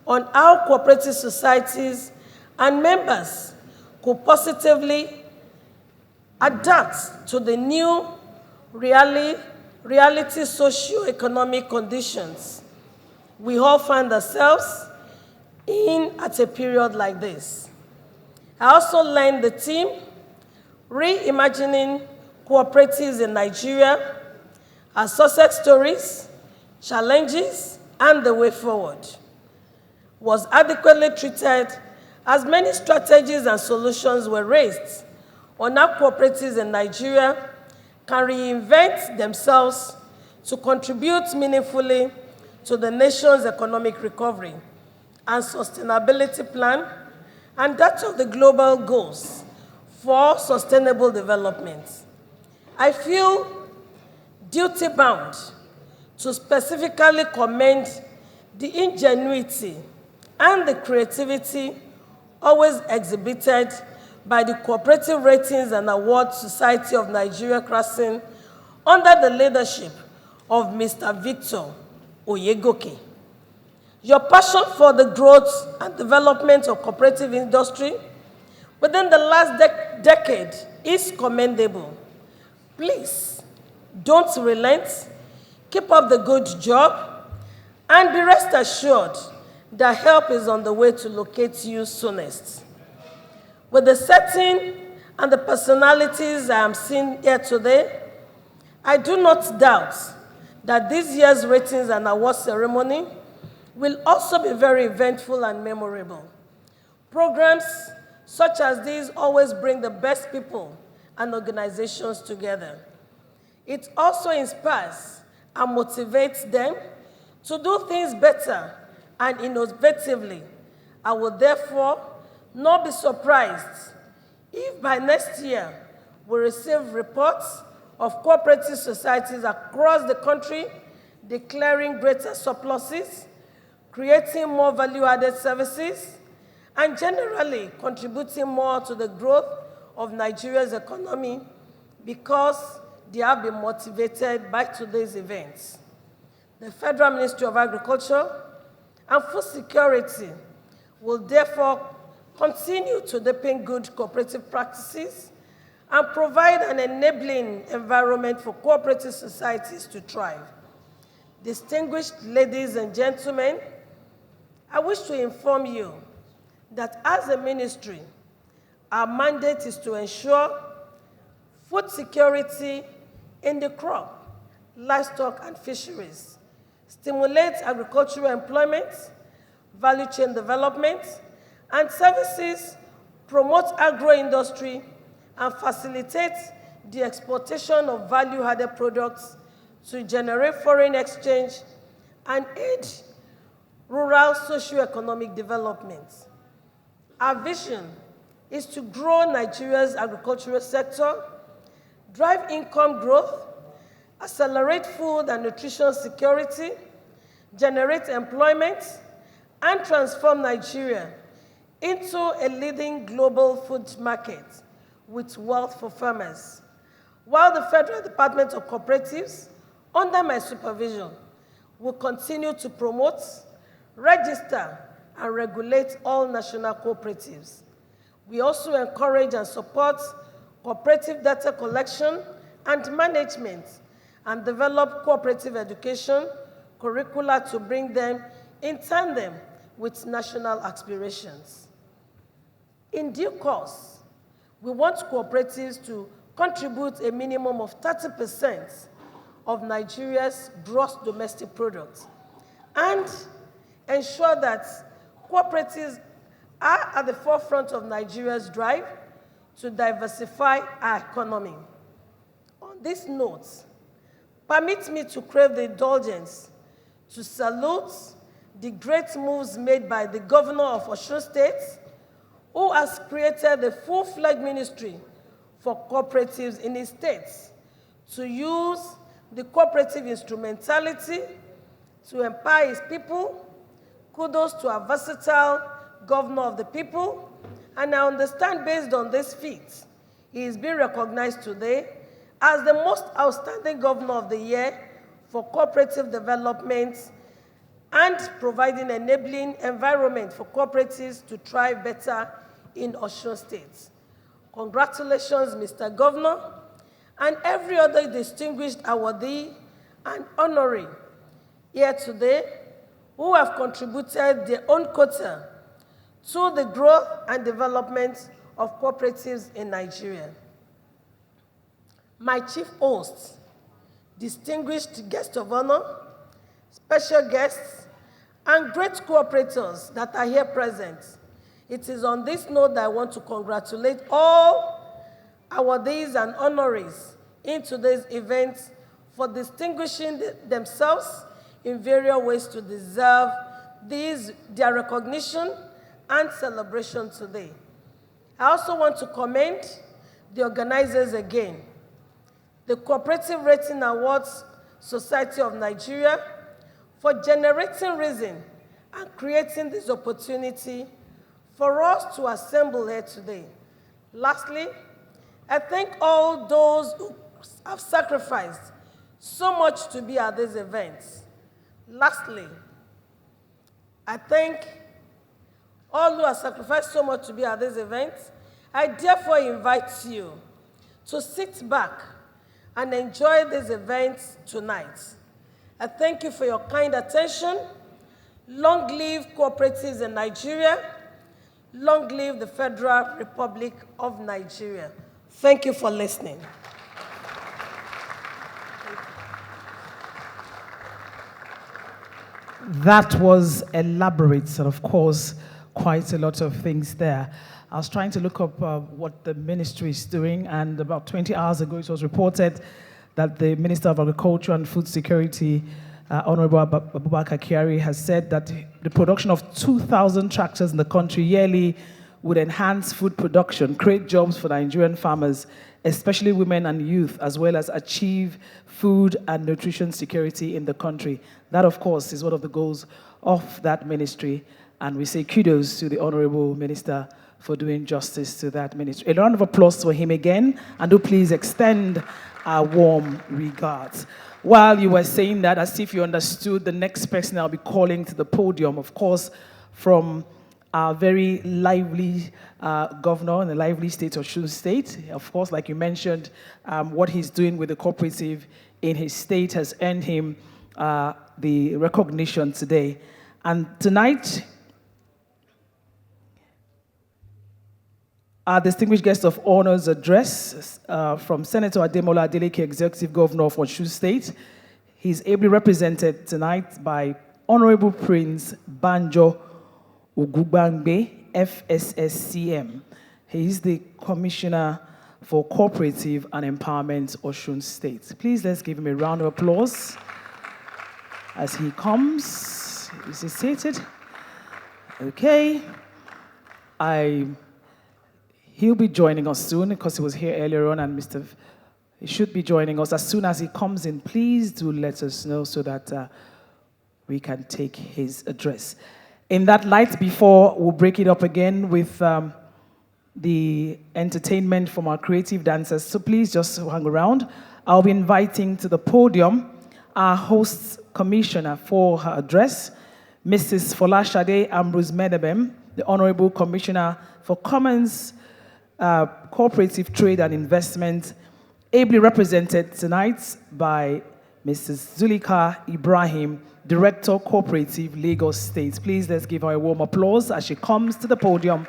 on how cooperative societies and members could positively adapt to the new reality socio-economic conditions we all find ourselves in at a period like this. I also learned the theme, Reimagining Cooperatives in Nigeria, our success stories, challenges, and the way forward, was adequately treated as many strategies and solutions were raised on how cooperatives in Nigeria can reinvent themselves to contribute meaningfully to the nation's economic recovery and sustainability plan and that of the global goals for sustainable development. I feel duty-bound to specifically commend the ingenuity and the creativity always exhibited by the Cooperative Ratings and Awards Society of Nigeria Crossing under the leadership of Mr. Victor Oyegoke. Your passion for the growth and development of cooperative industry within the last decade is commendable. Please, don't relent, keep up the good job, and be rest assured that help is on the way to locate you soonest. With the setting and the personalities I am seeing here today, I do not doubt that this year's ratings and awards ceremony will also be very eventful and memorable. Programs such as these always bring the best people and organizations together. It also inspires and motivates them to do things better and innovatively. I will therefore not be surprised if by next year we receive reports of cooperative societies across the country declaring greater surpluses, creating more value-added services, and generally contributing more to the growth of Nigeria's economy because they have been motivated by today's events. The Federal Ministry of Agriculture and Food Security will therefore continue to deepen good cooperative practices and provide an enabling environment for cooperative societies to thrive. Distinguished ladies and gentlemen, I wish to inform you that as a ministry, our mandate is to ensure food security in the crop, livestock, and fisheries, stimulate agricultural employment, value chain development, and services, promote agro-industry, and facilitate the exportation of value-added products to generate foreign exchange and aid rural socio-economic development. Our vision is to grow Nigeria's agricultural sector, drive income growth, accelerate food and nutrition security, generate employment, and transform Nigeria into a leading global food market with wealth for farmers. While the Federal Department of Cooperatives, under my supervision, will continue to promote, register, and regulate all national cooperatives. We also encourage and support cooperative data collection and management and develop cooperative education curricula to bring them in tandem with national aspirations. In due course, we want cooperatives to contribute a minimum of 30% of Nigeria's gross domestic product and ensure that cooperatives are at the forefront of Nigeria's drive to diversify our economy. On this note, permit me to crave the indulgence to salute the great moves made by the governor of Osun State, who has created a full-fledged ministry for cooperatives in his state to use the cooperative instrumentality to empower his people. Kudos to a versatile governor of the people, and I understand based on this feat, he is being recognized today as the most outstanding governor of the year for cooperative development and providing enabling environment for cooperatives to thrive better in Osun State. Congratulations, Mr. Governor, and every other distinguished awardee and honoree here today who have contributed their own quota to the growth and development of cooperatives in Nigeria. My chief hosts, distinguished guests of honor, special guests, and great cooperators that are here present, it is on this note that I want to congratulate all awardees and honorees in today's event for distinguishing themselves in various ways to deserve their recognition and celebration today. I also want to commend the organizers again, the Cooperative Rating Awards Society of Nigeria, for generating reason and creating this opportunity for us to assemble here today. Lastly, I thank all those who have sacrificed so much to be at this event. Lastly, I thank all who have sacrificed so much to be at this event. I therefore invite you to sit back and enjoy this event tonight. I thank you for your kind attention. Long live cooperatives in Nigeria. Long live the Federal Republic of Nigeria. Thank you for listening. That was elaborate, and of course, quite a lot of things there. I was trying to look up what the ministry is doing, and about 20 hours ago, it was reported that the Minister of Agriculture and Food Security, Honorable Abubakar Kyari, has said that the production of 2,000 tractors in the country yearly would enhance food production, create jobs for Nigerian farmers, especially women and youth, as well as achieve food and nutrition security in the country. That, of course, is one of the goals of that ministry. And we say kudos to the Honorable Minister for doing justice to that ministry. A round of applause for him again, and do please extend our warm regards. While you were saying that, as if you understood, the next person I'll be calling to the podium, of course, from our very lively governor in the lively state of Osun State. Of course, like you mentioned, what he's doing with the cooperative in his state has earned him the recognition today. And tonight, our distinguished guest of honor's address from Senator Ademola Adeleke, Executive Governor of Osun State. He's ably represented tonight by Honorable Prince Banjo Ugugbangbe, FSSCM. He is the Commissioner for Cooperative and Empowerment, Osun State. Please let's give him a round of applause as he comes. Is he seated? Okay. He'll be joining us soon because he was here earlier on, and he should be joining us as soon as he comes in. Please do let us know so that we can take his address. In that light, before we'll break it up again with the entertainment from our creative dancers, so please just hang around. I'll be inviting to the podium our host commissioner for her address, Mrs. Folashade Ambrose Medebem, the Honorable Commissioner for Commons, Cooperative Trade and Investment, ably represented tonight by Mrs. Zulika Ibrahim, Director, Cooperative, Lagos State. Please let's give her a warm applause as she comes to the podium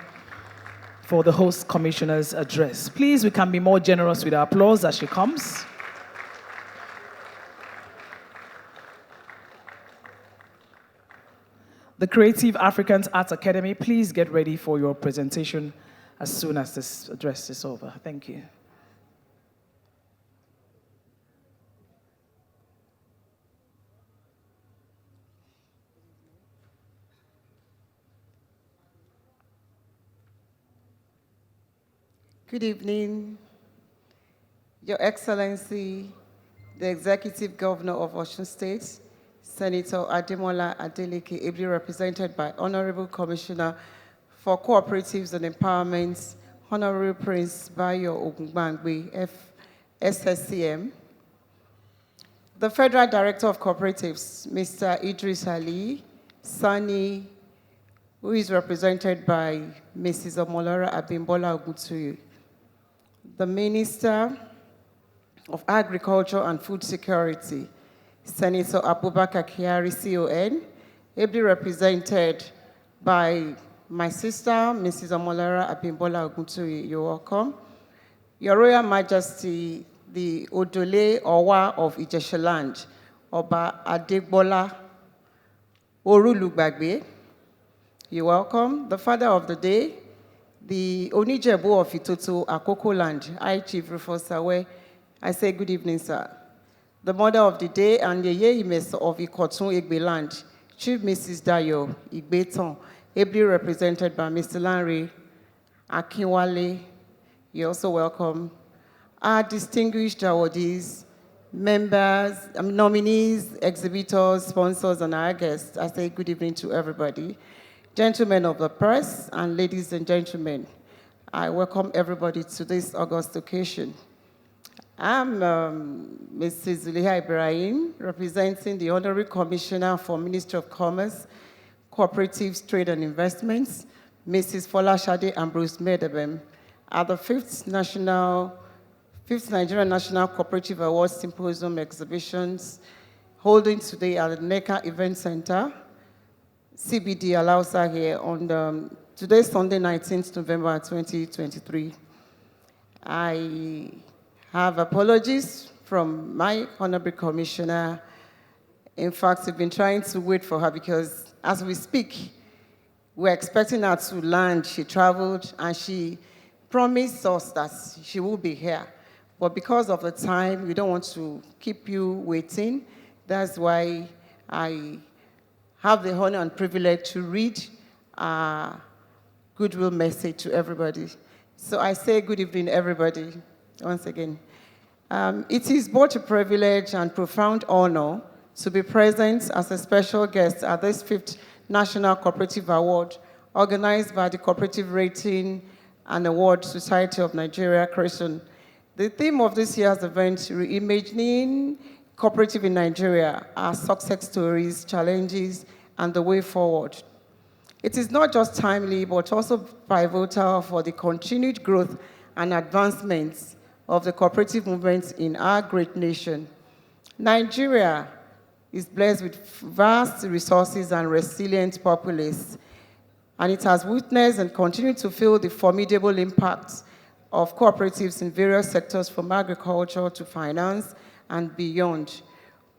for the host commissioner's address. Please, we can be more generous with our applause as she comes. The Creative Africans Arts Academy, please get ready for your presentation as soon as this address is over. Thank you. Good evening, Your Excellency, the Executive Governor of Osun State, Senator Ademola Adeleke, ably represented by Honorable Commissioner for Cooperatives and Empowerment, Honorable Prince Bayo Ogungbangbe, FSSCM, the Federal Director of Cooperatives, Mr. Idris Ali Sani, who is represented by Mrs. Omolara Abimbola Ogutuyi, the Minister of Agriculture and Food Security, Senator Abubakar Kyari, CON, ably represented by my sister, Mrs. Omolara Abimbola Ogutuyi. You're welcome. Your Royal Majesty, the Odole Owa of Ijeshaland, Oba Adegbola Orulugbagbe. You're welcome. The Father of the Day, the Onijebu of Itoto Akoko Land, I Chief Rufus Sawe. I say good evening, sir. The Mother of the Day and the Yehimes of Ikotun Egbe Land, Chief Mrs. Dayo Igbeton, ably represented by Mr. Lanre Akinwale. You're also welcome. Our distinguished awardees, members, nominees, exhibitors, sponsors, and our guests, I say good evening to everybody. Gentlemen of the press and ladies and gentlemen, I welcome everybody to this august occasion. I'm Mrs. Zuliha Ibrahim, representing the Honorary Commissioner for Ministry of Commerce, Cooperatives, Trade and Investments, Mrs. Folashade Ambrose Medebem, at the 5th Nigerian National Cooperative Awards Symposium exhibitions holding today at the NECA Event Center, CBD Alausa here on today, Sunday, 19th November 2023. I have apologies from my Honorable Commissioner. In fact, we've been trying to wait for her because as we speak, we're expecting her to land. She traveled and she promised us that she will be here. But because of the time, we don't want to keep you waiting. That's why I have the honor and privilege to read a goodwill message to everybody. So I say good evening, everybody, once again. It is both a privilege and profound honor to be present as a special guest at this 5th National Cooperative Award, organized by the Cooperative Rating and Award Society of Nigeria, CRESON. The theme of this year's event, Reimagining Cooperative in Nigeria, are success stories, challenges, and the way forward. It is not just timely, but also pivotal for the continued growth and advancements of the cooperative movement in our great nation. Nigeria is blessed with vast resources and resilient populace, and it has witnessed and continued to feel the formidable impacts of cooperatives in various sectors from agriculture to finance and beyond,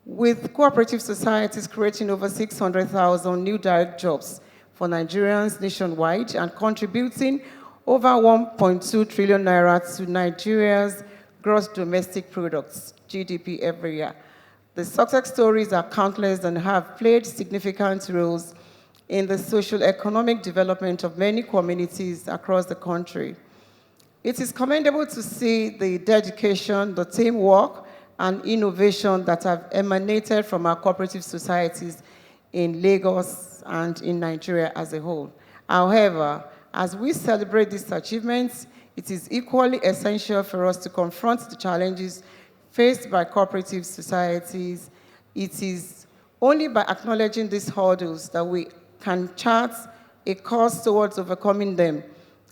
with cooperative societies creating over 600,000 new direct jobs for Nigerians nationwide and contributing over 1.2 trillion naira to Nigeria's gross domestic products, GDP, every year. The success stories are countless and have played significant roles in the socio-economic development of many communities across the country. It is commendable to see the dedication, the teamwork, and innovation that have emanated from our cooperative societies in Lagos and in Nigeria as a whole. However, as we celebrate these achievements, it is equally essential for us to confront the challenges faced by cooperative societies. It is only by acknowledging these hurdles that we can chart a course towards overcoming them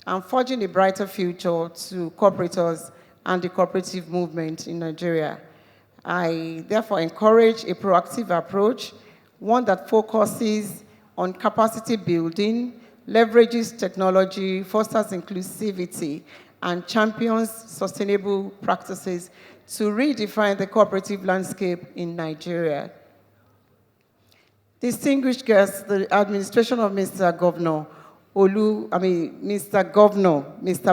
and forging a brighter future to cooperators and the cooperative movement in Nigeria. I therefore encourage a proactive approach, one that focuses on capacity building, leverages technology, fosters inclusivity, and champions sustainable practices to redefine the cooperative landscape in Nigeria. Distinguished guests, the administration of Mr. Governor Mr.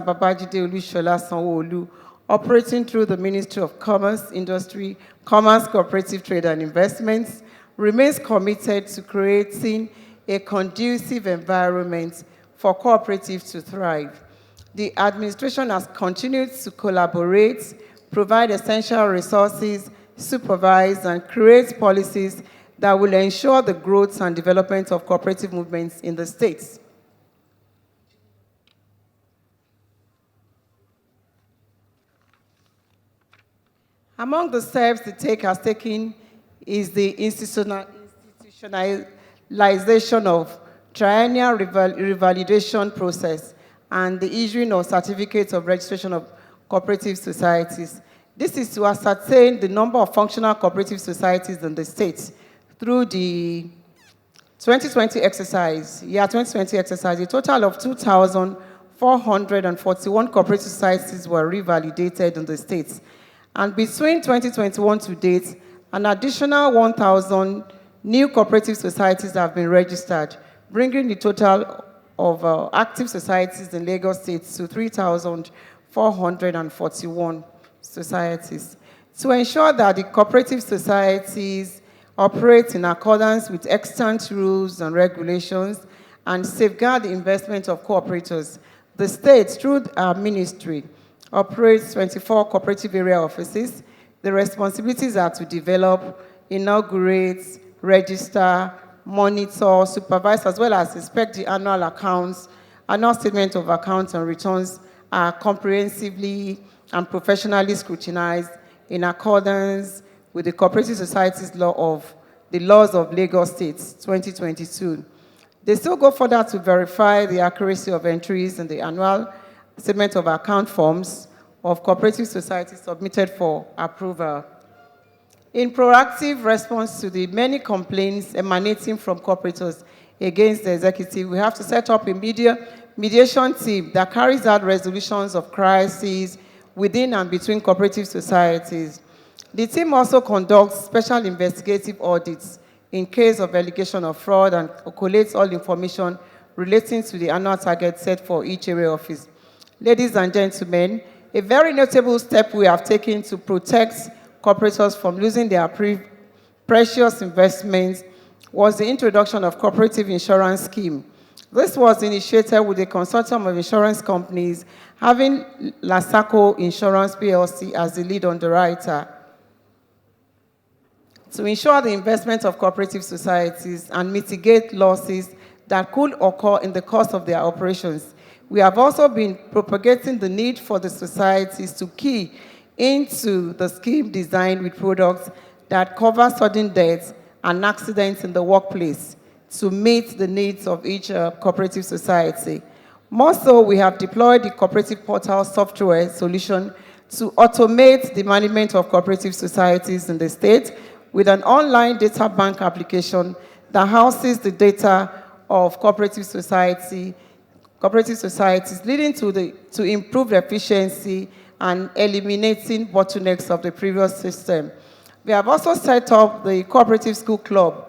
Babajide Olushola Sanwo-Olu, operating through the Ministry of Commerce, Industry, Commerce, Cooperative Trade and Investments, remains committed to creating a conducive environment for cooperatives to thrive. The administration has continued to collaborate, provide essential resources, supervise, and create policies that will ensure the growth and development of cooperative movements in the states. Among the steps the take has taken is the institutionalization of triennial revalidation process and the issuing of certificates of registration of cooperative societies. This is to ascertain the number of functional cooperative societies in the states through the 2020 exercise, a total of 2,441 cooperative societies were revalidated in the states. And between 2021 to date, an additional 1,000 new cooperative societies have been registered, bringing the total of active societies in Lagos State to 3,441 societies. To ensure that the cooperative societies operate in accordance with extant rules and regulations and safeguard the investment of cooperators, the state, through our ministry, operates 24 cooperative area offices. The responsibilities are to develop, inaugurate, register, monitor, supervise, as well as inspect the annual accounts. Annual statement of accounts and returns are comprehensively and professionally scrutinized in accordance with the Cooperative Societies Law of the Laws of Lagos State, 2022. They still go further to verify the accuracy of entries in the annual statement of account forms of cooperative societies submitted for approval. In proactive response to the many complaints emanating from cooperators against the executive, we have to set up a mediation team that carries out resolutions of crises within and between cooperative societies. The team also conducts special investigative audits in case of allegation of fraud and collates all information relating to the annual target set for each area office. Ladies and gentlemen, a very notable step we have taken to protect cooperators from losing their precious investments was the introduction of cooperative insurance scheme. This was initiated with a consortium of insurance companies, having Lasaco Insurance PLC as the lead underwriter. to ensure the investment of cooperative societies and mitigate losses that could occur in the course of their operations. We have also been propagating the need for the societies to key into the scheme design with products that cover sudden deaths and accidents in the workplace to meet the needs of each cooperative society. More so, we have deployed the cooperative portal software solution to automate the management of cooperative societies in the state with an online data bank application that houses the data of cooperative societies, leading to improved efficiency and eliminating bottlenecks of the previous system. We have also set up the Cooperative School Club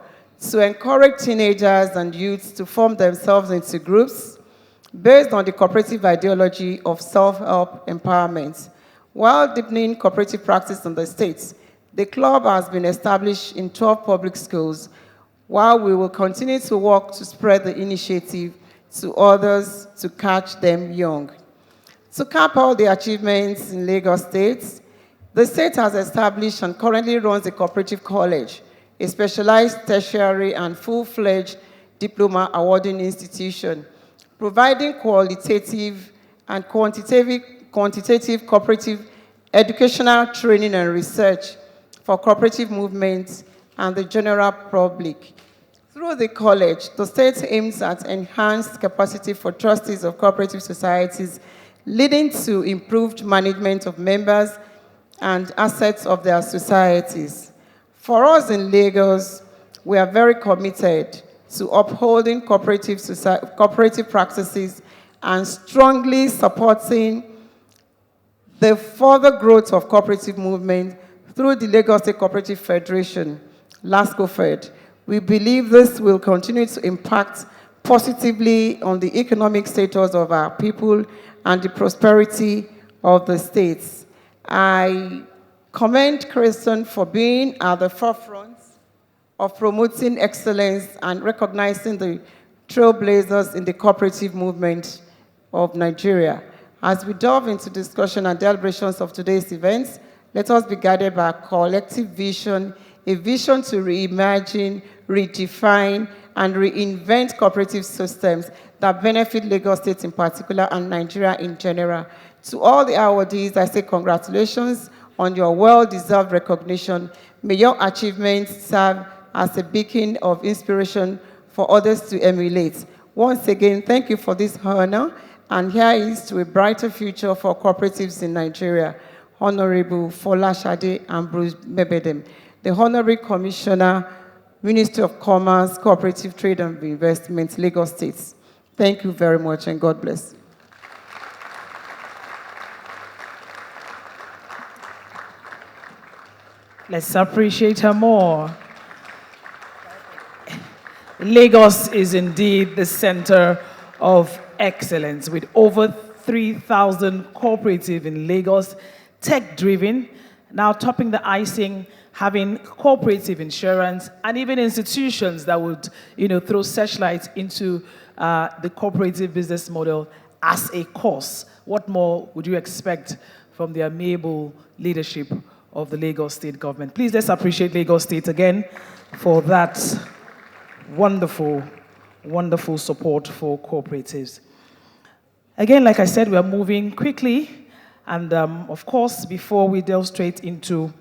to encourage teenagers and youths to form themselves into groups based on the cooperative ideology of self-help empowerment. While deepening cooperative practice in the states, the club has been established in 12 public schools, while we will continue to work to spread the initiative to others to catch them young. To cap all the achievements in Lagos State, the state has established and currently runs a cooperative college, a specialized tertiary and full-fledged diploma awarding institution, providing qualitative and quantitative cooperative educational training and research for cooperative movements and the general public. Through the college, the state aims at enhanced capacity for trustees of cooperative societies, leading to improved management of members and assets of their societies. For us in Lagos, we are very committed to upholding cooperative practices and strongly supporting the further growth of cooperative movement through the Lagos State Cooperative Federation, LASCOFED. We believe this will continue to impact positively on the economic status of our people and the prosperity of the states. I commend Kristen for being at the forefront of promoting excellence and recognizing the trailblazers in the cooperative movement of Nigeria. As we delve into discussion and deliberations of today's events, let us be guided by a collective vision, a vision to reimagine, redefine, and reinvent cooperative systems that benefit Lagos State in particular and Nigeria in general. To all the awardees, I say congratulations on your well-deserved recognition. May your achievements serve as a beacon of inspiration for others to emulate. Once again, thank you for this honor, and here is to a brighter future for cooperatives in Nigeria. Honorable Folashade Ambrose Mebedem, the Honorary Commissioner, Ministry of Commerce, Cooperative Trade and Investment, Lagos State. Thank you very much, and God bless. Let's appreciate her more. Lagos is indeed the center of excellence, with over 3,000 cooperatives in Lagos, tech-driven, now topping the icing, having cooperative insurance, and even institutions that would, throw searchlights into the cooperative business model as a course. What more would you expect from the amiable leadership of the Lagos State government? Please, let's appreciate Lagos State again for that wonderful, wonderful support for cooperatives. Again, like I said, we are moving quickly, and of course, before we delve straight into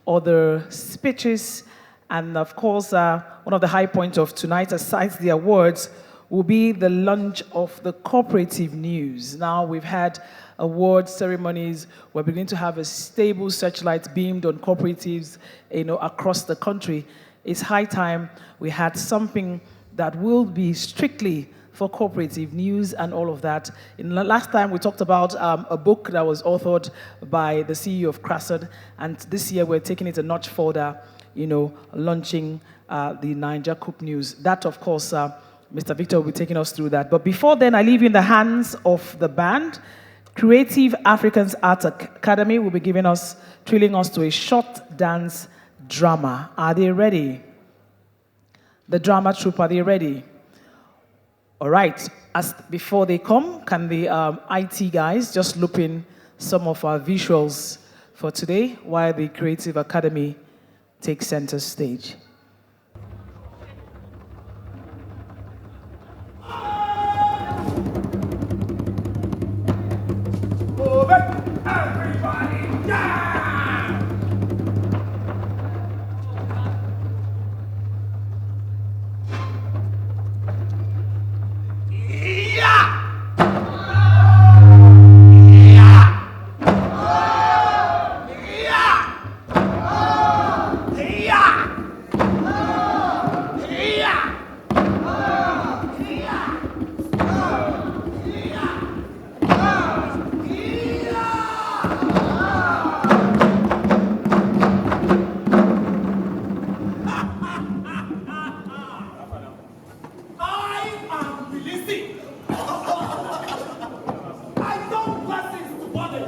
other speeches, and of course, one of the high points of tonight, aside the awards, will be the launch of the cooperative news. Now, we've had award ceremonies. We're beginning to have a stable searchlight beamed on cooperatives, across the country. It's high time we had something that will be strictly for cooperative news and all of that. In the last time, we talked about a book that was authored by the CEO of Crasad, and this year we're taking it a notch further, launching the Niger Coop News. That, of course, Mr. Victor will be taking us through that. But before then, I leave you in the hands of the band. Creative Africans Art Academy will be thrilling us to a short dance drama. Are they ready? The drama troupe, are they ready? All right. Before they come, can the IT guys just loop in some of our visuals for today while the Creative Academy take center stage. Move it, everybody down! Yeah! I am releasing. I don't blessings to body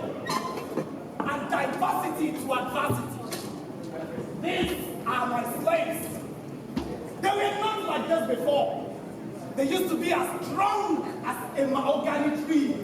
and diversity to adversity. These are my slaves. They were not like this before. They used to be as strong as a mahogany tree.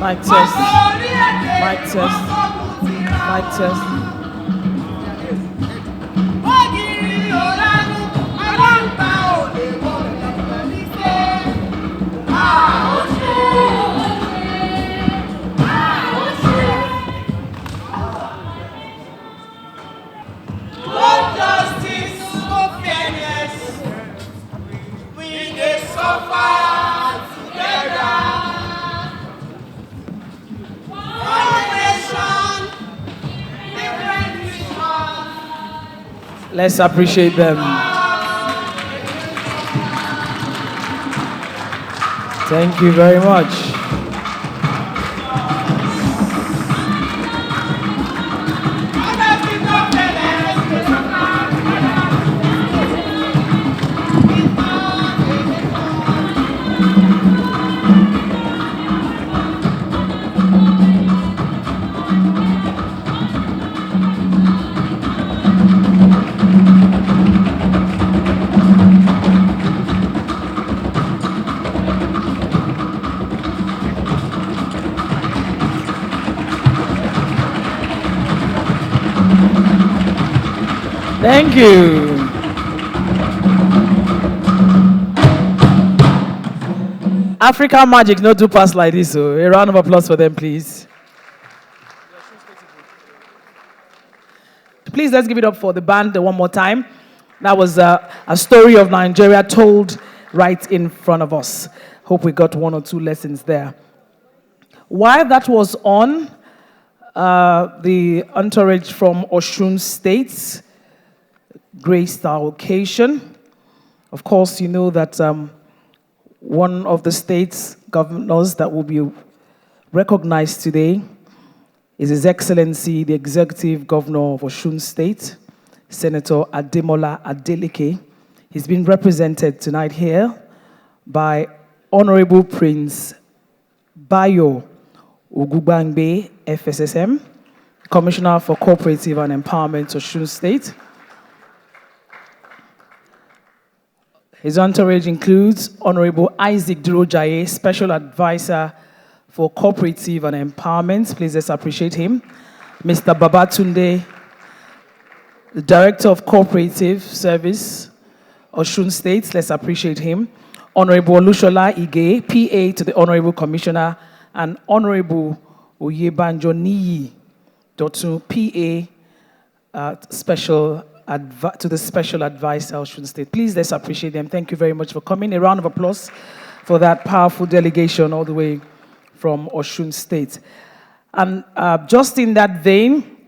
Mic test. Mic test. Mic test. One nation, Let's appreciate them. Thank you very much. Thank you. African magic, no do pass like this. So a round of applause for them, please. Please, let's give it up for the band one more time. That was a story of Nigeria told right in front of us. Hope we got one or two lessons there. While that was on, the entourage from Osun State graced our occasion. Of course, you know that one of the state's governors that will be recognized today is His Excellency, the Executive Governor of Osun State, Senator Ademola Adeleke. He's been represented tonight here by Honorable Prince Bayo Ogubangbe, FSSM, Commissioner for Cooperative and Empowerment, Osun State. His entourage includes Honorable Isaac Durojaye, Special Advisor for Cooperative and Empowerment. Please let's appreciate him. Mr. Babatunde, the Director of Cooperative Service, Osun State. Let's appreciate him. Honorable Olushola Ige, PA to the Honorable Commissioner, and Honorable Oyebanjo Niyi Dotun, PA, to the Special Advisor, Osun State. Please, let's appreciate them. Thank you very much for coming. A round of applause for that powerful delegation all the way from Osun State. And just in that vein,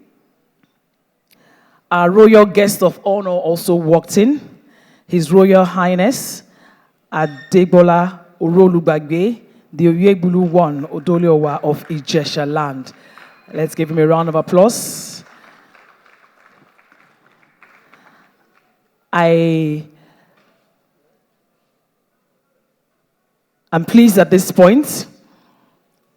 our royal guest of honor also walked in. His Royal Highness, Adebola Orolugbagbe, the Oyegbulu One Odoliowa of Ijesha land. Let's give him a round of applause. I am pleased at this point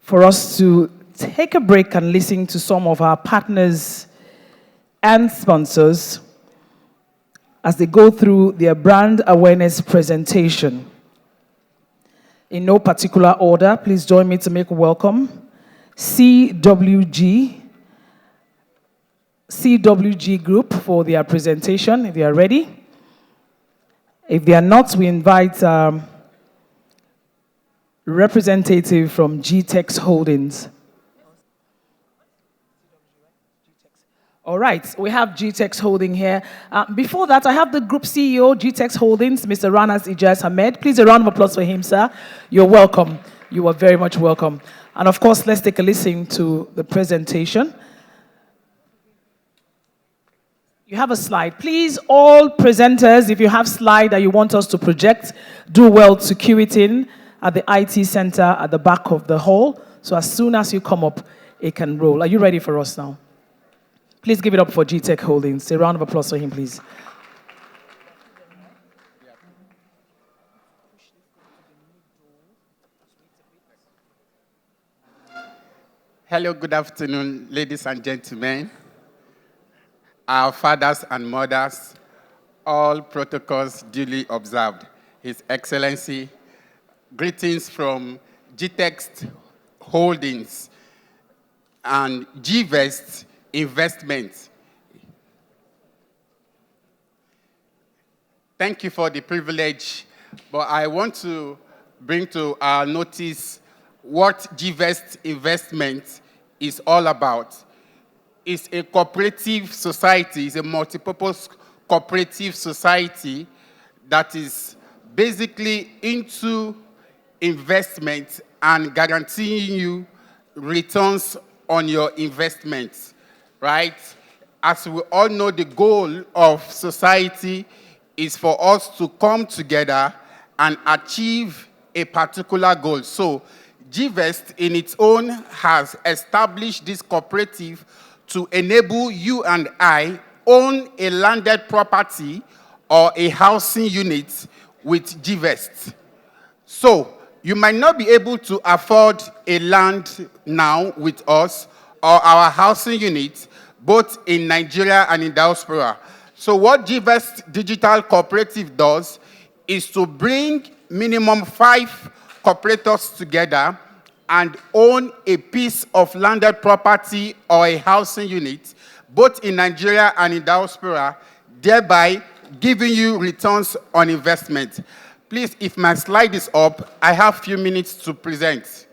for us to take a break and listen to some of our partners and sponsors as they go through their brand awareness presentation. In no particular order, please join me to make welcome CWG Group for their presentation, if they are ready. If they are not, we invite representative from GTEX Holdings. All right, we have GTEX Holding here. Before that, I have the Group CEO, GTEX Holdings, Mr. Ranas Ijaz Ahmed. Please, a round of applause for him, sir. You're welcome. You are very much welcome. And of course, let's take a listen to the presentation. You have a slide. Please, all presenters, if you have a slide that you want us to project, do well to cue it in at the IT center at the back of the hall. So as soon as you come up, it can roll. Are you ready for us now? Please give it up for GTEX Holdings. A round of applause for him, please. Hello, good afternoon, ladies and gentlemen, our fathers and mothers, all protocols duly observed. His Excellency, greetings from GTEX Holdings and GVEST Investments. Thank you for the privilege, but I want to bring to our notice what GVEST Investment is all about. It's a cooperative society, it's a multipurpose cooperative society that is basically into investment and guaranteeing you returns on your investments, right? as we all know, the goal of society is for us to come together and achieve a particular goal. So GVEST in its own has established this cooperative to enable you and I own a landed property or a housing unit with GVEST. So you might not be able to afford a land now with us or our housing unit, both in Nigeria and in diaspora. So what GVEST Digital Cooperative does is to bring minimum 5 cooperators together and own a piece of landed property or a housing unit, both in Nigeria and in diaspora, thereby giving you returns on investment. Please, if my slide is up, I have a few minutes to present.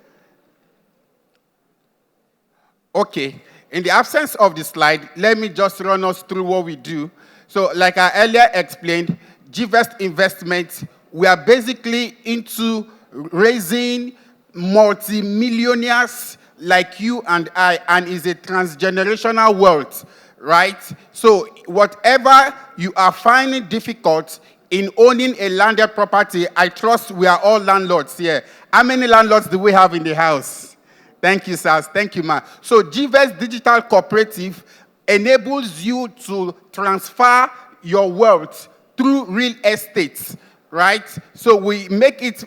Okay, in the absence of the slide, let me just run us through what we do. So like I earlier explained, GVEST Investments, we are basically into raising multi-millionaires like you and I, and is a transgenerational wealth, right? So whatever you are finding difficult in owning a landed property, I trust we are all landlords here. How many landlords do we have in the house? Thank you, sirs. Thank you, ma'am. So GVEST Digital Cooperative enables you to transfer your wealth through real estate, right? So we make it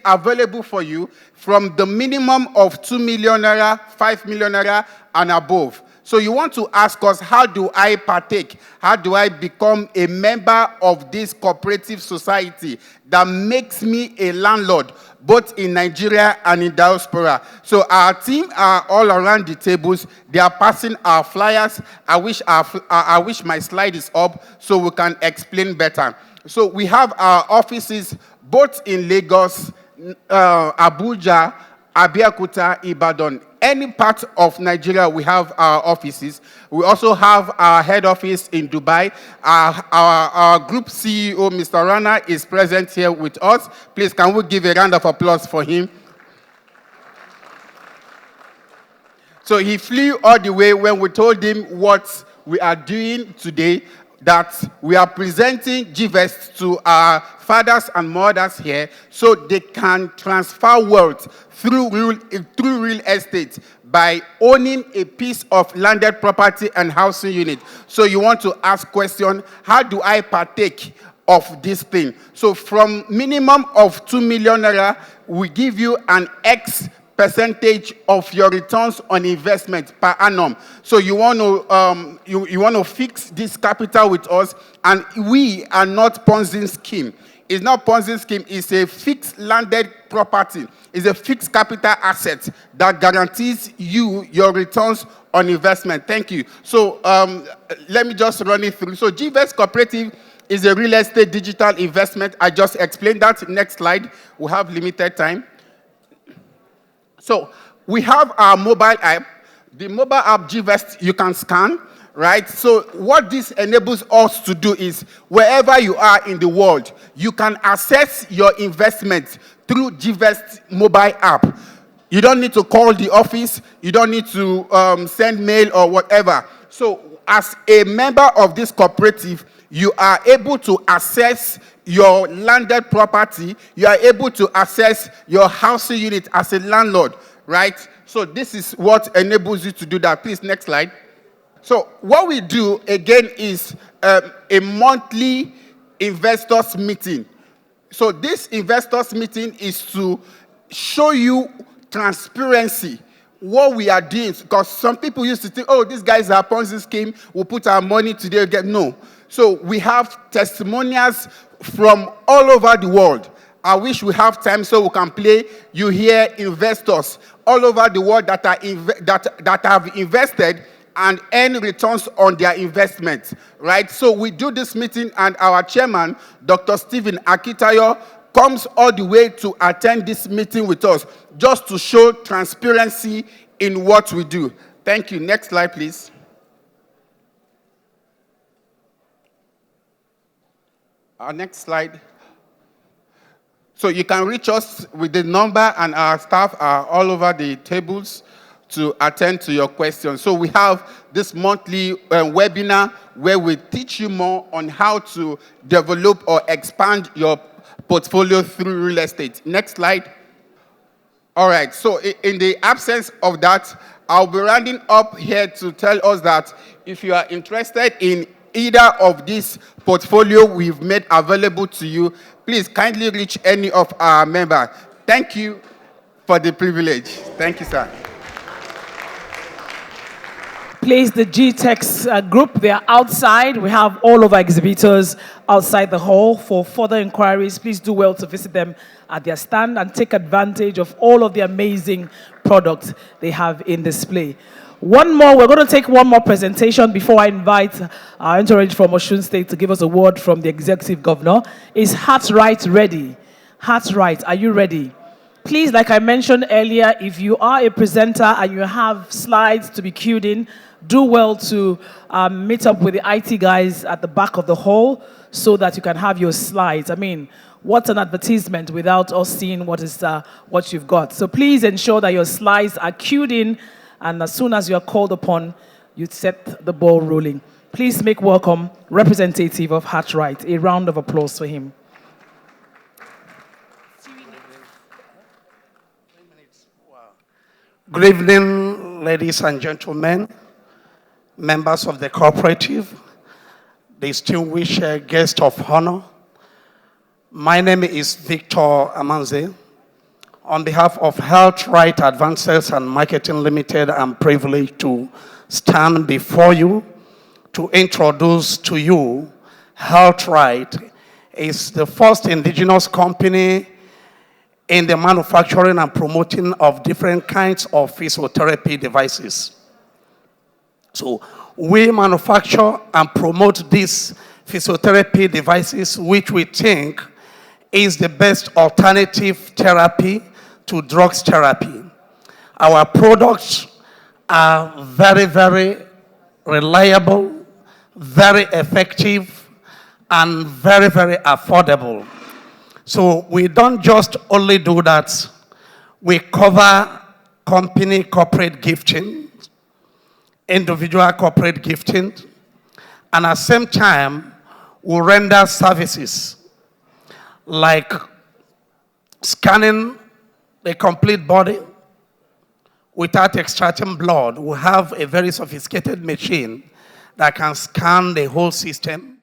available for you from the minimum of 2 million naira, 5 million naira, and above. So you want to ask us, how do I partake? How do I become a member of this cooperative society that makes me a landlord, both in Nigeria and in diaspora? So our team are all around the tables. They are passing our flyers. I wish my slide is up so we can explain better. So we have our offices both in Lagos, Abuja, Abeokuta, Ibadan. Any part of Nigeria, we have our offices. We also have our head office in Dubai. Our group CEO, Mr. Rana, is present here with us. Please, can we give a round of applause for him? So he flew all the way when we told him what we are doing today, that we are presenting GVEST to our fathers and mothers here so they can transfer wealth through real estate by owning a piece of landed property and housing unit. So you want to ask question, how do I partake of this thing? So from minimum of 2 million naira, we give you an X percentage of your returns on investment per annum. So you want to you want to fix this capital with us, and we are not Ponzi scheme. It's not Ponzi scheme. It's a fixed landed property. It's a fixed capital asset that guarantees you your returns on investment. Thank you. So let me just run it through. So GVEST Cooperative is a real estate digital investment. I just explained that. Next slide. We have limited time. So we have our mobile app. The mobile app GVEST, you can scan, right? So what this enables us to do is, wherever you are in the world, you can access your investments through GVEST mobile app. You don't need to call the office. You don't need to send mail or whatever. So as a member of this cooperative, you are able to access your landed property. You are able to access your housing unit as a landlord, right? So this is what enables you to do that. Please, next slide. So what we do, again, is a monthly investors meeting. So this investors meeting is to show you transparency, what we are doing, because some people used to think, oh, these guys are Ponzi scheme, we'll put our money today, no. So we have testimonials from all over the world. I wish we have time so we can play. You hear investors all over the world that are that have invested and earn returns on their investments, right? So we do this meeting, and our chairman, Dr. Stephen Akitayo, comes all the way to attend this meeting with us, just to show transparency in what we do. Thank you. Next slide, please. Our next slide. So you can reach us with the number, and our staff are all over the tables to attend to your questions. So we have this monthly webinar where we teach you more on how to develop or expand your portfolio through real estate. Next slide. All right, so in the absence of that, I'll be rounding up here to tell us that if you are interested in either of these portfolio we've made available to you, please kindly reach any of our members. Thank you for the privilege. Thank you, sir. Please, the GTEX group, they are outside. We have all of our exhibitors outside the hall. For further inquiries, please do well to visit them at their stand and take advantage of all of the amazing products they have in display. We're going to take one more presentation before I invite our entourage from Osun State to give us a word from the executive governor. Is Heartright ready? Heartright, are you ready? Please, like I mentioned earlier, if you are a presenter and you have slides to be queued in, do well to meet up with the IT guys at the back of the hall so that you can have your slides. I mean, what's an advertisement without us seeing what you've got? So please ensure that your slides are queued in, and as soon as you are called upon, you set the ball rolling. Please make welcome representative of Heartright. A round of applause for him. Good evening, ladies and gentlemen, members of the cooperative, distinguished guests of honor. My name is Victor Amanze. On behalf of Heartright Advances and Marketing Limited, I'm privileged to stand before you to introduce to you Heartright. It's the first indigenous company in the manufacturing and promoting of different kinds of physiotherapy devices. So we manufacture and promote these physiotherapy devices, which we think is the best alternative therapy to drugs therapy. Our products are very, very reliable, very effective, and very, very affordable. So we don't just only do that. We cover company corporate gifting, individual corporate gifting, and at the same time, we render services like scanning the complete body without extracting blood. We have a very sophisticated machine that can scan the whole system